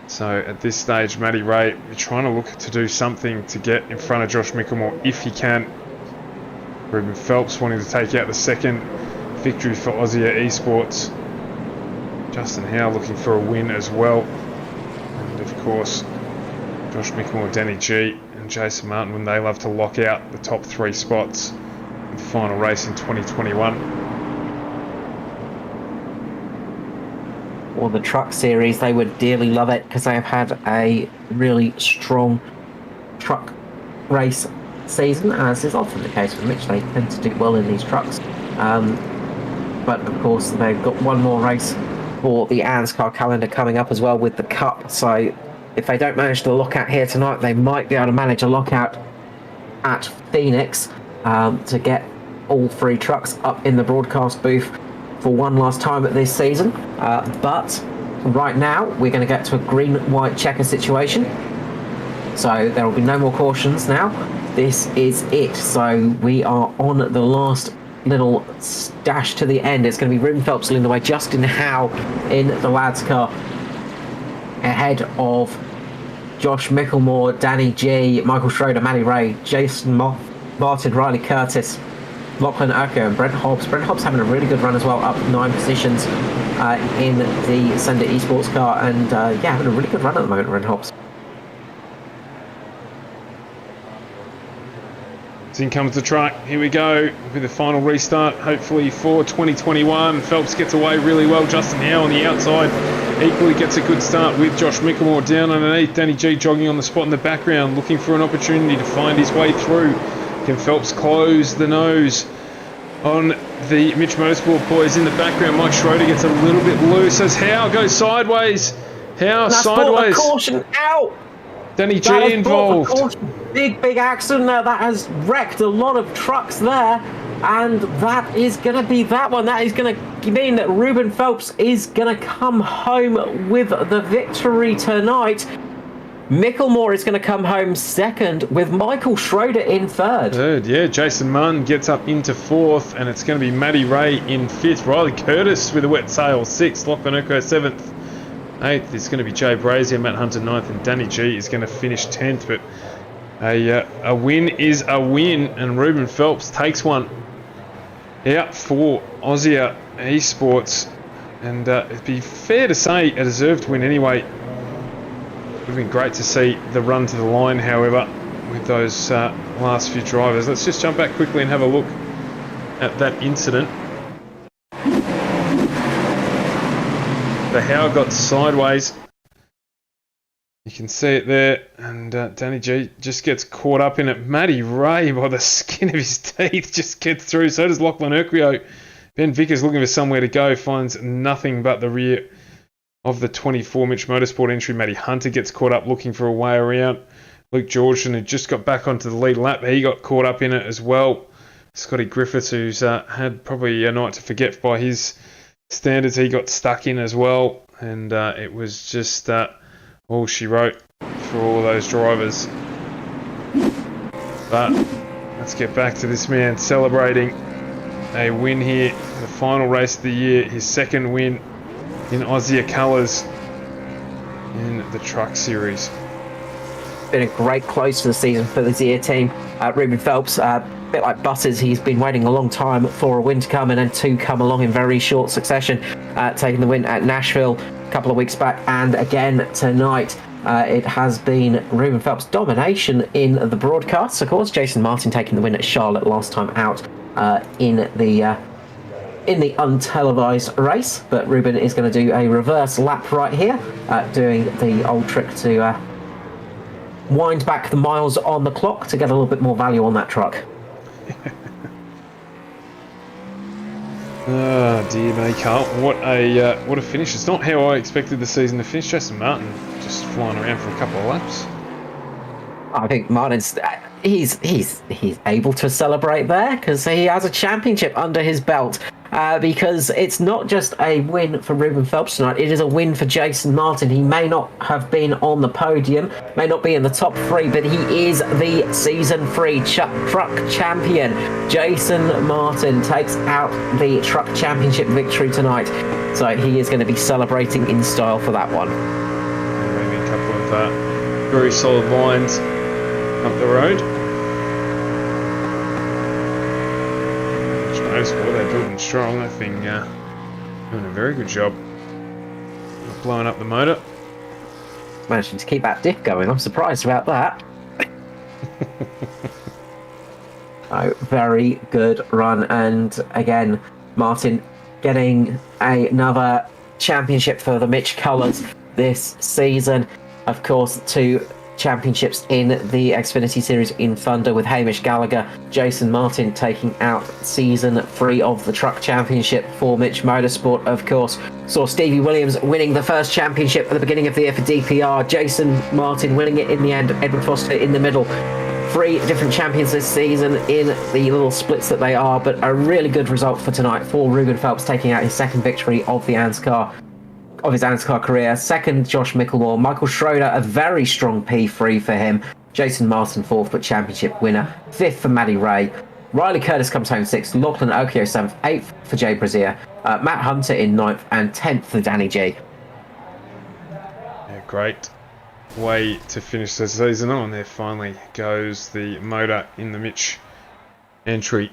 So at this stage, Matty Ray, we're trying to look to do something to get in front of Josh Mickelmore if he can. Ruben Phelps wanting to take out the second victory for Aussie Esports. Justin Howe looking for a win as well. And of course, Josh Mickelmore, Danny G and Jason Martin, when they love to lock out the top 3 spots in the final race in 2021. Or the truck series, they would dearly love it because they have had a really strong truck race season, as is often the case with Mitch. They tend to do well in these trucks. But of course, they've got one more race for the ANZCAR calendar coming up as well with the Cup. So if they don't manage the lockout here tonight, they might be able to manage a lockout at Phoenix to get all 3 trucks up in the broadcast booth for one last time at this season. But right now, we're going to get to a green-white checker situation. So there will be no more cautions now. This is it. So we are on the last little dash to the end. It's going to be Ruben Phelps leading the way, Justin Howe in the lads car, ahead of Josh Mickelmore, Danny G, Michael Schroeder, Matty Ray, Jason Martin, Riley Curtis, Lachlan Urquhart and Brent Hobbs. Brent Hobbs having a really good run as well, up 9 positions in the Sender Esports car, and yeah, having a really good run at the moment, Brent Hobbs. In comes the truck. Here we go with the final restart, hopefully for 2021. Phelps gets away really well. Justin Howe on the outside equally gets a good start with Josh Mickelmore down underneath. Danny G jogging on the spot in the background, looking for an opportunity to find his way through. Can Phelps close the nose on the Mitch Motorsport boys in the background? Mike Schroeder gets a little bit loose as Howe goes sideways. Howe sideways. Caution out. Danny G involved. Big accident there that has wrecked a lot of trucks there, and that is going to be that one. That is going to mean that Ruben Phelps is going to come home with the victory tonight. Mickelmore is going to come home second, with Michael Schroeder in third. Yeah. Jason Munn gets up into fourth, and it's going to be Matty Ray in fifth. Riley Curtis with a wet sail sixth. Lachlan Urquhart seventh. Eighth is going to be Jay Brazier, Matt Hunter ninth, and Danny G is going to finish 10th. But a win is a win, and Ruben Phelps takes one out for Aussie Esports. And it'd be fair to say a deserved win anyway. It would have been great to see the run to the line, however, with those last few drivers. Let's just jump back quickly and have a look at that incident. The Howe got sideways. You can see it there, and Danny G just gets caught up in it. Matty Ray, by the skin of his teeth, just gets through. So does Lachlan Urquhart. Ben Vickers looking for somewhere to go, finds nothing but the rear of the 24 Mitch Motorsport entry. Matty Hunter gets caught up looking for a way around. Luke Georgeson, who just got back onto the lead lap, he got caught up in it as well. Scotty Griffiths, who's had probably a night to forget by his standards, he got stuck in as well, and it was just all she wrote for all those drivers. But let's get back to this man celebrating a win here, the final race of the year, his second win in Aussie colours in the Truck Series. Been a great close to the season for the Zia team. Ruben Phelps, a bit like Butters, he's been waiting a long time for a win to come, and then two come along in very short succession, taking the win at Nashville a couple of weeks back, and again tonight. It has been Ruben Phelps' domination in the broadcasts. Of course, Jason Martin taking the win at Charlotte last time out in the untelevised race, but Ruben is going to do a reverse lap right here, doing the old trick to wind back the miles on the clock to get a little bit more value on that truck. Oh dear me, Carl. What a finish. It's not how I expected the season to finish. Jason Martin just flying around for a couple of laps. I think Martin's he's able to celebrate there because he has a championship under his belt. Because it's not just a win for Ruben Phelps tonight, it is a win for Jason Martin. He may not have been on the podium, may not be in the top three, but he is the season 3 truck champion. Jason Martin takes out the truck championship victory tonight, so he is going to be celebrating in style for that one. Maybe a couple of very solid lines up the road. They're building strong. I think doing a very good job of blowing up the motor. Managing to keep that diff going. I'm surprised about that. Oh, very good run, and again, Martin getting another championship for the Mitch Colours this season. Of course, 2 championships in the Xfinity Series in Thunder with Hamish Gallagher. Jason Martin taking out season 3 of the Truck Championship for Mitch Motorsport. Of course, saw Stevie Williams winning the first championship at the beginning of the year for DPR. Jason Martin winning it in the end. Edward Foster in the middle. 3 different champions this season in the little splits that they are, but a really good result for tonight for Ruben Phelps, taking out his second victory of the ANZCAR. Of his ANZCAR career. Second, Josh Mickelmore. Michael Schroeder, a very strong P3 for him. Jason Martin, 4th, but championship winner. 5th for Matty Ray. Riley Curtis comes home 6th. Lachlan Urquhart 7th. 8th for Jay Brazier. Matt Hunter in 9th. And 10th for Danny G. Yeah, great way to finish the season on. There finally goes the motor in the Mitch entry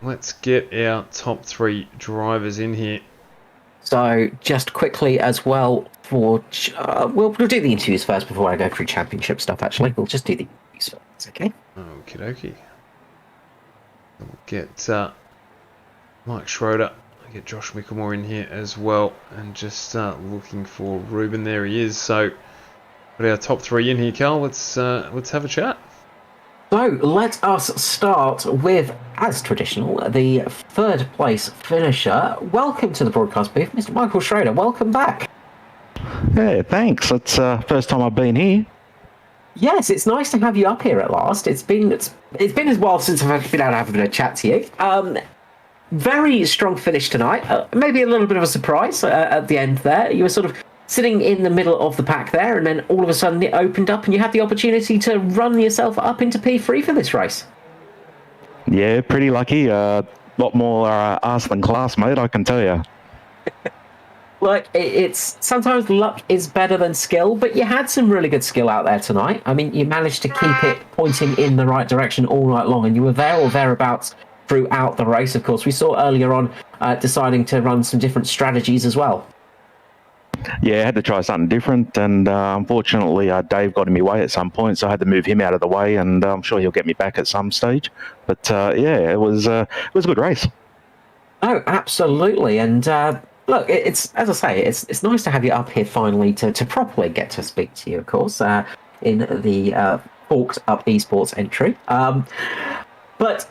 let's get our top 3 drivers in here. So just quickly as well for we'll do the interviews first before I go through championship stuff. Actually, we'll just do the interviews first. Okay. Okie dokie. We'll get Mike Schroeder. I'll get Josh Micklemore in here as well, and just looking for Ruben. There he is. So, got our top 3 in here, Cal. Let's have a chat. So let us start with, as traditional, the third place finisher. Welcome to the broadcast booth, Mr. Michael Schroeder. Welcome back. Yeah, thanks. It's first time I've been here. Yes, it's nice to have you up here at last. It's been as well since I've been able to have a bit of a chat to you. Very strong finish tonight. Maybe a little bit of a surprise at the end there. You were sort of sitting in the middle of the pack there, and then all of a sudden it opened up and you had the opportunity to run yourself up into P3 for this race. Yeah, pretty lucky. A lot more arse than class, mate, I can tell you. Look, it's sometimes luck is better than skill, but you had some really good skill out there tonight. I mean, you managed to keep it pointing in the right direction all night long, and you were there or thereabouts throughout the race, of course. We saw earlier on deciding to run some different strategies as well. Yeah, I had to try something different, and unfortunately Dave got in my way at some point, so I had to move him out of the way, and I'm sure he'll get me back at some stage. But yeah, it was a good race. Oh, absolutely. And look, it's, as I say, it's nice to have you up here finally to properly get to speak to you, of course, in the Forked Up Esports entry. But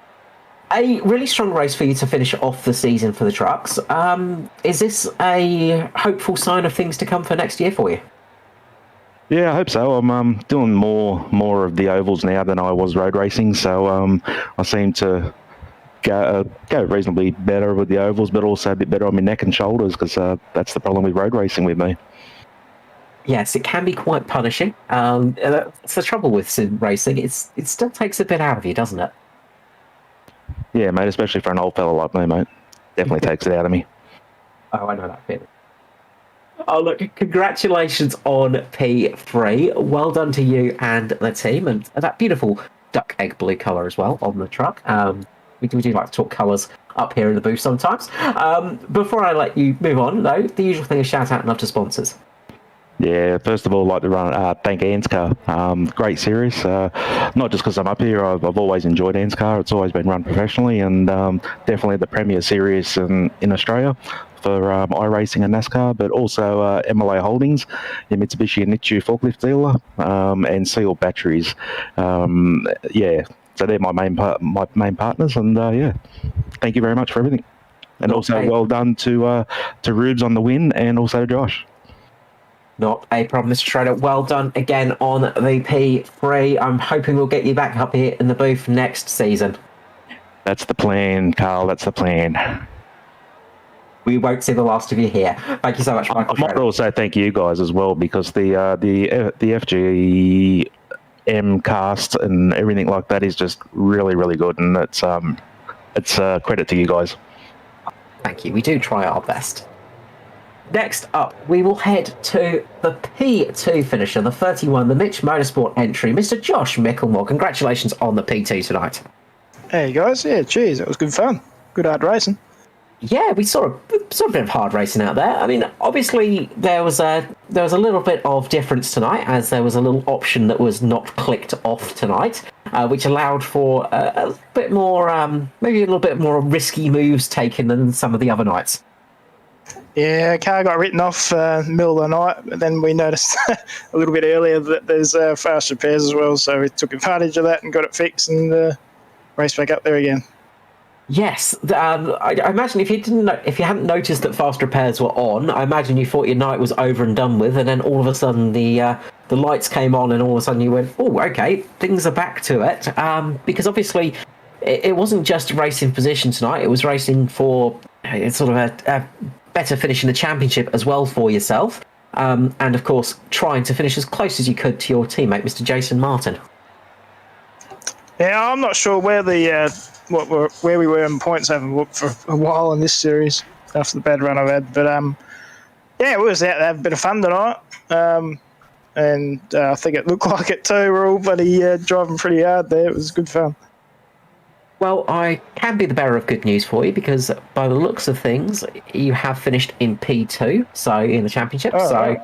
a really strong race for you to finish off the season for the trucks. Is this a hopeful sign of things to come for next year for you? Yeah, I hope so. I'm doing more of the ovals now than I was road racing, so I seem to go reasonably better with the ovals, but also a bit better on my neck and shoulders, because that's the problem with road racing with me. Yes, it can be quite punishing. That's the trouble with sim racing. It still takes a bit out of you, doesn't it? Yeah, mate, especially for an old fella like me, mate. Definitely takes it out of me. Oh, I know that feeling. Oh, look, congratulations on P3. Well done to you and the team, and that beautiful duck egg blue colour as well on the truck. We do like to talk colours up here in the booth sometimes. Before I let you move on, though, the usual thing is shout out and love to sponsors. Yeah, first of all, I'd like to thank ANZCAR. Great series. Not just because I'm up here, I've always enjoyed ANZCAR. It's always been run professionally, and definitely the premier series in Australia for iRacing and NASCAR, but also MLA Holdings, your Mitsubishi and Nichu forklift dealer, and Seal Batteries. Yeah, so they're my main partners, and yeah, thank you very much for everything. And also, well done to Rubes on the win, and also to Josh. Not a problem, Mr. Schroeder. Well done again on the P3. I'm hoping we'll get you back up here in the booth next season. That's the plan, Carl. That's the plan. We won't see the last of you here. Thank you so much, Michael Schroeder. I might also thank you guys as well, because the FGM cast and everything like that is just really, really good, and it's credit to you guys. Thank you. We do try our best. Next up, we will head to the P2 finisher, the 31, the Mitch Motorsport entry, Mr. Josh Micklemore. Congratulations on the P2 tonight. Hey guys, yeah, cheers. It was good fun. Good hard racing. Yeah, we saw a bit of hard racing out there. I mean, obviously there was a little bit of difference tonight, as there was a little option that was not clicked off tonight, which allowed for a bit more, maybe a little bit more risky moves taken than some of the other nights. Yeah, a car got written off middle of the night, but then we noticed a little bit earlier that there's fast repairs as well, so we took advantage of that and got it fixed and raced back up there again. Yes, I imagine if you hadn't noticed that fast repairs were on, I imagine you thought your night was over and done with, and then all of a sudden the lights came on, and all of a sudden you went, oh, okay, things are back to it. Because obviously it wasn't just racing position tonight; it was racing for sort of a better finish in the championship as well for yourself, and of course trying to finish as close as you could to your teammate, Mr. Jason Martin. Yeah, I'm not sure where where we were in points. I haven't looked for a while in this series after the bad run I've had, but yeah, it was out to have a bit of fun tonight, and I think it looked like it too. We're all bloody driving pretty hard there. It was good fun. Well, I can be the bearer of good news for you because by the looks of things, you have finished in P2, so in the championship. Oh, so right.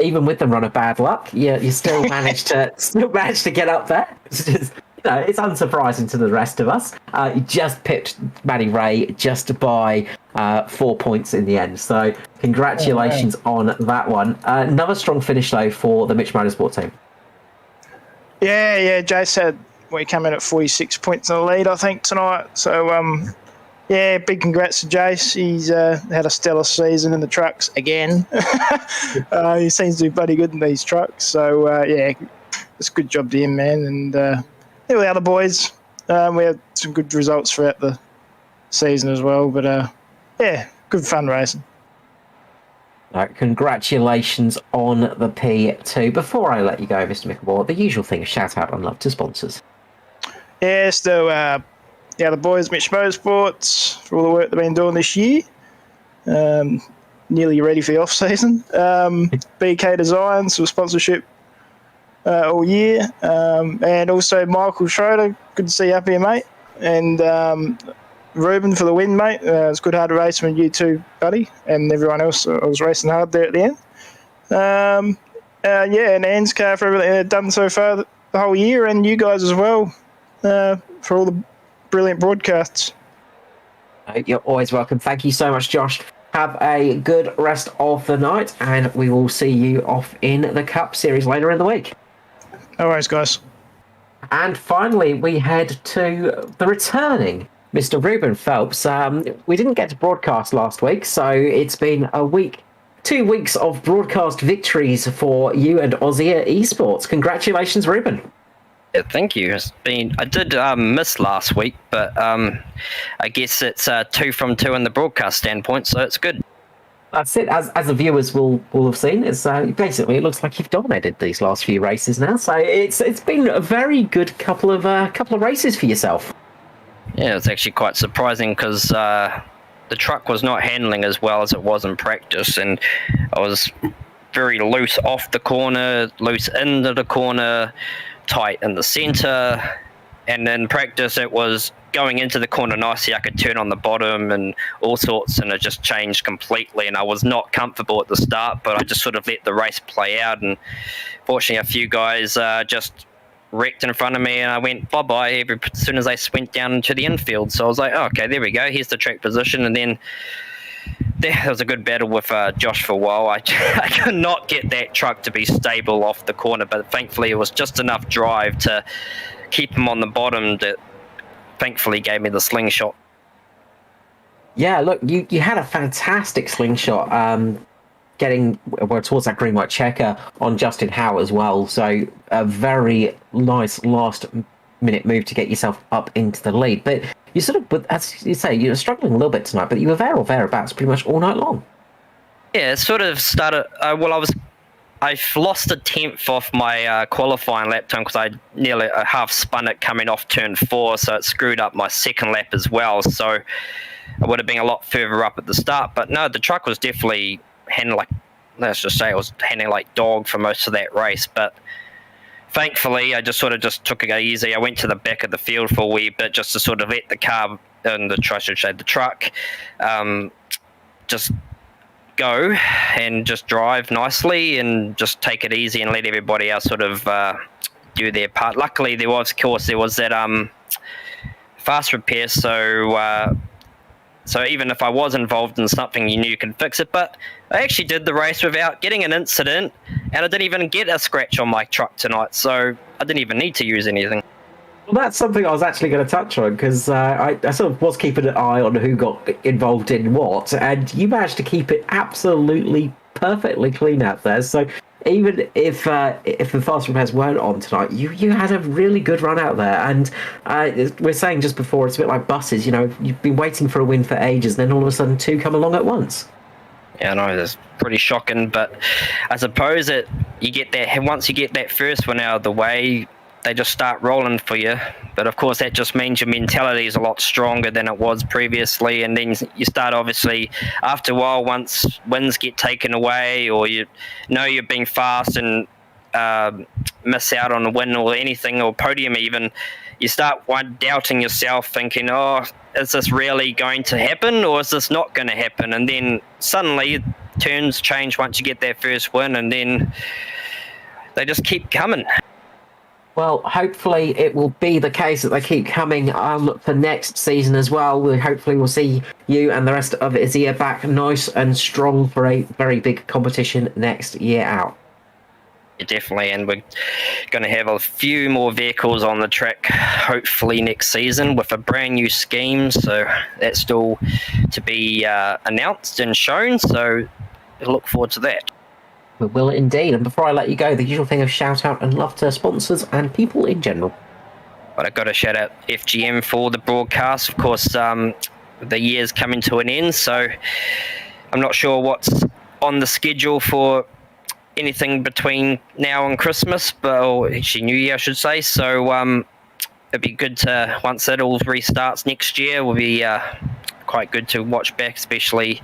even with the run of bad luck, you still managed to get up there. It's just, it's unsurprising to the rest of us. You just pipped Matty Ray just by 4 points in the end. So congratulations on that one. Another strong finish though for the Mitch Motorsport team. Yeah, Jay said we come in at 46 points in the lead, I think, tonight. So, big congrats to Jace. He's had a stellar season in the trucks again. He seems to be bloody good in these trucks. So, it's a good job to him, man. And the other boys, we had some good results throughout the season as well. But, good fun racing. Congratulations on the P2. Before I let you go, Mr. Micklemore, the usual thing, shout out and love to sponsors. Yeah, so the other boys, Mitch Motorsports, for all the work they've been doing this year. Nearly ready for the off season. BK Designs for sponsorship all year. And also Michael Schroeder, good to see you up here, mate. And Ruben for the win, mate. It's good hard to race with you too, buddy, and everyone else. I was racing hard there at the end. And ANZCAR for everything they've done so far the whole year, and you guys as well for all the brilliant broadcasts. You're always welcome. Thank you so much, Josh. Have a good rest of the night, and we will see you off in the Cup Series later in the week. No worries, guys. And finally, we head to the returning Mr. Ruben Phelps. We didn't get to broadcast last week, so it's been 2 weeks of broadcast victories for you and Aussie at Esports. Congratulations, Ruben. Yeah, thank you. I did miss last week, but I guess it's 2 from 2 in the broadcast standpoint, so it's good. That's it. As the viewers will have seen, it's basically it looks like you've dominated these last few races now. So it's been a very good couple of races for yourself. Yeah, it's actually quite surprising because the truck was not handling as well as it was in practice, and I was very loose off the corner, loose into the corner, tight in the centre, and in practice it was going into the corner nicely. I could turn on the bottom and all sorts, and it just changed completely, and I was not comfortable at the start, but I just sort of let the race play out, and fortunately a few guys just wrecked in front of me, and I went bye-bye as soon as I went down into the infield. So I was like, oh, okay, there we go, here's the track position. And then there was a good battle with Josh for a while. I could not get that truck to be stable off the corner, but thankfully it was just enough drive to keep him on the bottom that thankfully gave me the slingshot. Yeah, look, you had a fantastic slingshot getting towards that green-white checker on Justin Howe as well. So a very nice last-minute move to get yourself up into the lead. But you sort of, as you say, you were struggling a little bit tonight, but you were there or thereabouts pretty much all night long. Yeah, it sort of started. I lost a tenth off my qualifying lap time because I nearly half spun it coming off turn 4, so it screwed up my second lap as well. So I would have been a lot further up at the start. But no, the truck was definitely handling like, let's just say it was handling like dog for most of that race. But thankfully, I just took it easy. I went to the back of the field for a wee bit just to sort of let the car and the truck just go and just drive nicely and just take it easy and let everybody else sort of do their part. Luckily, there was that fast repair, so even if I was involved in something, you knew you could fix it. But I actually did the race without getting an incident, and I didn't even get a scratch on my truck tonight, so I didn't even need to use anything. Well, that's something I was actually going to touch on, because I sort of was keeping an eye on who got involved in what, and you managed to keep it absolutely perfectly clean out there. So even if the fast repairs weren't on tonight, you had a really good run out there. And we're saying just before, it's a bit like buses. You know, you've been waiting for a win for ages, and then all of a sudden 2 come along at once. Yeah, I know, that's pretty shocking, but I suppose that once you get that first one out of the way, they just start rolling for you. But of course, that just means your mentality is a lot stronger than it was previously. And then you start, obviously, after a while, once wins get taken away, or you know you're being fast and miss out on a win or anything, or podium even, you start doubting yourself, thinking, oh, is this really going to happen or is this not going to happen? And then suddenly turns change once you get that first win, and then they just keep coming. Well, hopefully it will be the case that they keep coming for next season as well. Hopefully we'll see you and the rest of Izia back nice and strong for a very big competition next year out. Yeah, definitely, and we're going to have a few more vehicles on the track hopefully next season with a brand new scheme, so that's still to be announced and shown, so I look forward to that. We will indeed. And before I let you go, the usual thing of shout out and love to sponsors and people in general. But I've got to shout out FGM for the broadcast. Of course, the year's coming to an end, so I'm not sure what's on the schedule for anything between now and Christmas, or actually New Year, I should say. So it'd be good to, once it all restarts next year, will be quite good to watch back, especially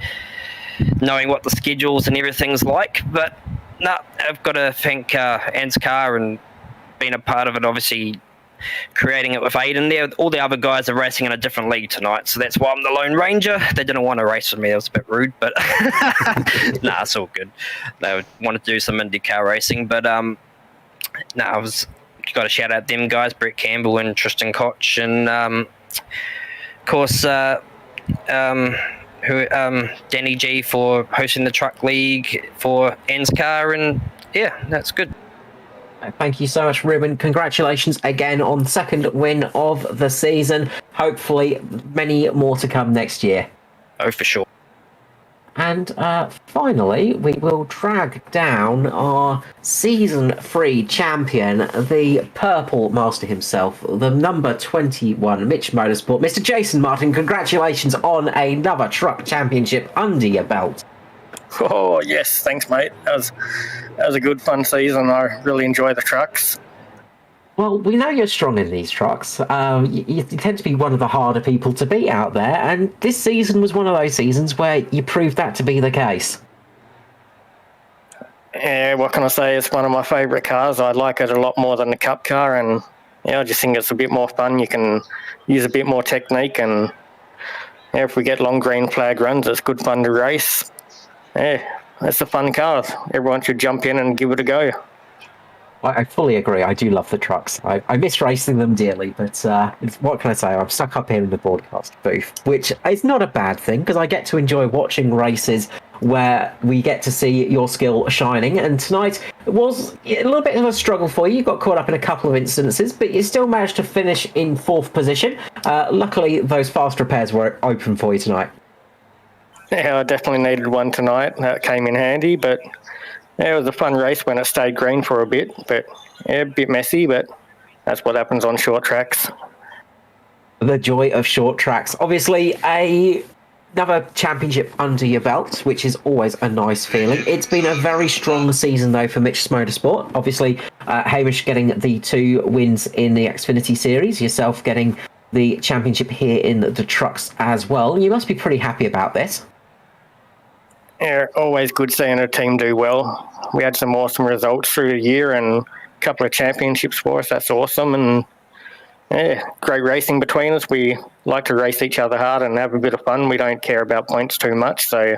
knowing what the schedules and everything's like. But no, I've got to thank ANZCAR and being a part of it, obviously creating it with Aiden there. All the other guys are racing in a different league tonight, so that's why I'm the Lone Ranger. They didn't want to race with me. It was a bit rude, but nah, it's all good. They wanted to do some IndyCar racing, but I was got to shout out them guys, Brett Campbell and Tristan Koch, and of course Danny G for hosting the Truck League for ANZCAR, and yeah, that's good. Thank you so much, Ruben. Congratulations again on the second win of the season. Hopefully many more to come next year. Oh, for sure. And finally, we will drag down our Season 3 champion, the purple master himself, the number 21 Mitch Motorsport, Mr. Jason Martin. Congratulations on another truck championship under your belt. Oh, yes, thanks, mate. That was a good, fun season. I really enjoy the trucks. Well, we know you're strong in these trucks. You tend to be one of the harder people to beat out there, and this season was one of those seasons where you proved that to be the case. Yeah, what can I say? It's one of my favourite cars. I like it a lot more than the Cup car, and yeah, I just think it's a bit more fun. You can use a bit more technique, and yeah, if we get long green flag runs, it's good fun to race. Yeah, it's a fun car. Everyone should jump in and give it a go. I fully agree. I do love the trucks. I miss racing them dearly, but what can I say? I'm stuck up here in the broadcast booth, which is not a bad thing because I get to enjoy watching races where we get to see your skill shining. And tonight was a little bit of a struggle for you. You got caught up in a couple of instances, but you still managed to finish in 4th position. Luckily, those fast repairs were open for you tonight. Yeah, I definitely needed one tonight. That came in handy, but yeah, it was a fun race when it stayed green for a bit, but yeah, a bit messy, but that's what happens on short tracks. The joy of short tracks. Obviously, another championship under your belt, which is always a nice feeling. It's been a very strong season, though, for Mitch Motorsport. Obviously, Hamish getting the 2 wins in the Xfinity Series, yourself getting the championship here in the trucks as well. You must be pretty happy about this. Yeah, always good seeing a team do well. We had some awesome results through the year and a couple of championships for us. That's awesome. And yeah, great racing between us. We like to race each other hard and have a bit of fun. We don't care about points too much. So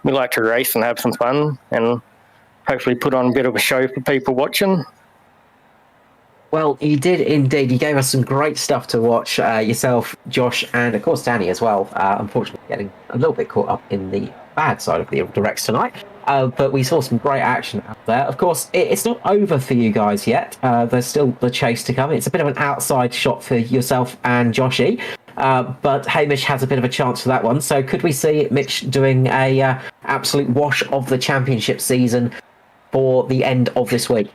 we like to race and have some fun and hopefully put on a bit of a show for people watching. Well, you did indeed. You gave us some great stuff to watch, yourself, Josh, and of course Danny as well. Unfortunately, getting a little bit caught up in the bad side of the directs tonight. But we saw some great action out there. Of course, it's not over for you guys yet. There's still the chase to come. It's a bit of an outside shot for yourself and Joshy. But Hamish has a bit of a chance for that one. So could we see Mitch doing a absolute wash of the championship season for the end of this week?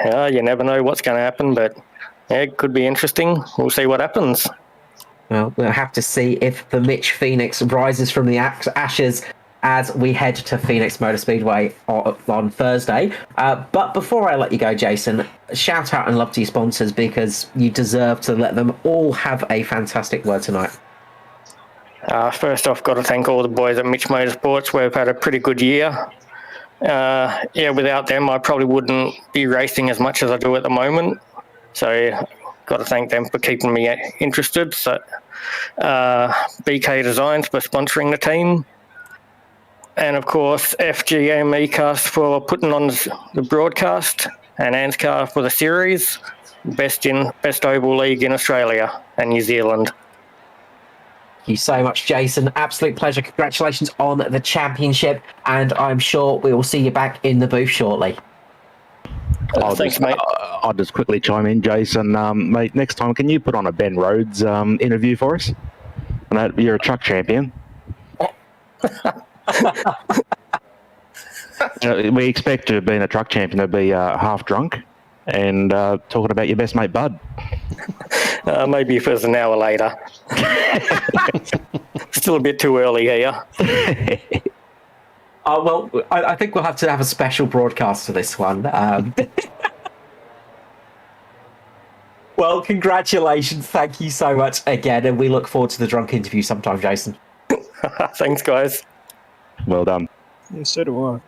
You never know what's going to happen, but yeah, it could be interesting. We'll see what happens. Well, we'll have to see if the Mitch Phoenix rises from the ashes as we head to Phoenix Motor Speedway on Thursday. But before I let you go, Jason, shout out and love to your sponsors because you deserve to let them all have a fantastic word tonight. First off, got to thank all the boys at Mitch Motorsports. We've had a pretty good year. Without them, I probably wouldn't be racing as much as I do at the moment. So got to thank them for keeping me interested. So, BK Designs for sponsoring the team. And of course, FGM ECAST for putting on the broadcast, and ANZCAR for the series. Best oval league in Australia and New Zealand. Thank you so much, Jason. Absolute pleasure. Congratulations on the championship, and I'm sure we will see you back in the booth shortly. Thanks, mate. I'll just quickly chime in, Jason. Mate, next time, can you put on a Ben Rhodes interview for us? You're a truck champion. We expect you, being a truck champion, to be half drunk and talking about your best mate Bud. Maybe if it was an hour later. Still a bit too early here. Well, I think we'll have to have a special broadcast for this one. Well, congratulations. Thank you so much again, and we look forward to the drunk interview sometime, Jason. Thanks, guys. Well done. Yeah, so do I.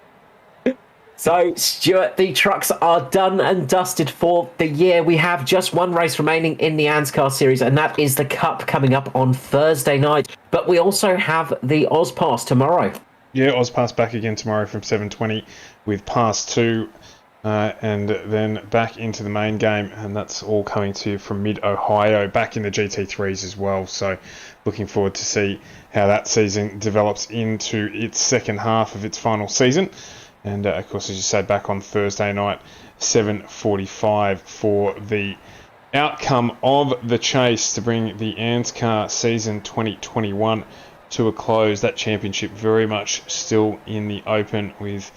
So, Stuart, the trucks are done and dusted for the year. We have just one race remaining in the ANZCAR series, and that is the Cup coming up on Thursday night. But we also have the OzPass tomorrow. Yeah, OzPass back again tomorrow from 7:20 with Pass 2, and then back into the main game, and that's all coming to you from mid-Ohio, back in the GT3s as well. So looking forward to see how that season develops into its second half of its final season. And of course, as you said, back on Thursday night, 7:45 for the outcome of the chase to bring the ANZCAR season 2021 to a close. That championship very much still in the open, with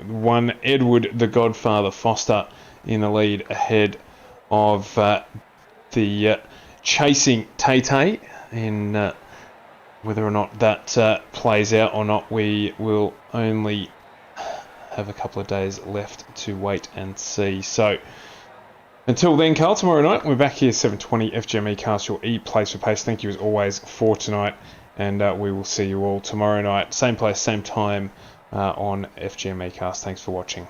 one Edward the Godfather Foster in the lead ahead of the chasing Tay-Tay. And whether or not that plays out or not, we will only have a couple of days left to wait and see. So until then, Carl, tomorrow night we're back here 7:20 FGM ECAST, your E-Place for Pace. Thank you as always for tonight, and we will see you all tomorrow night, same place, same time, on FGM ECAST. Thanks for watching.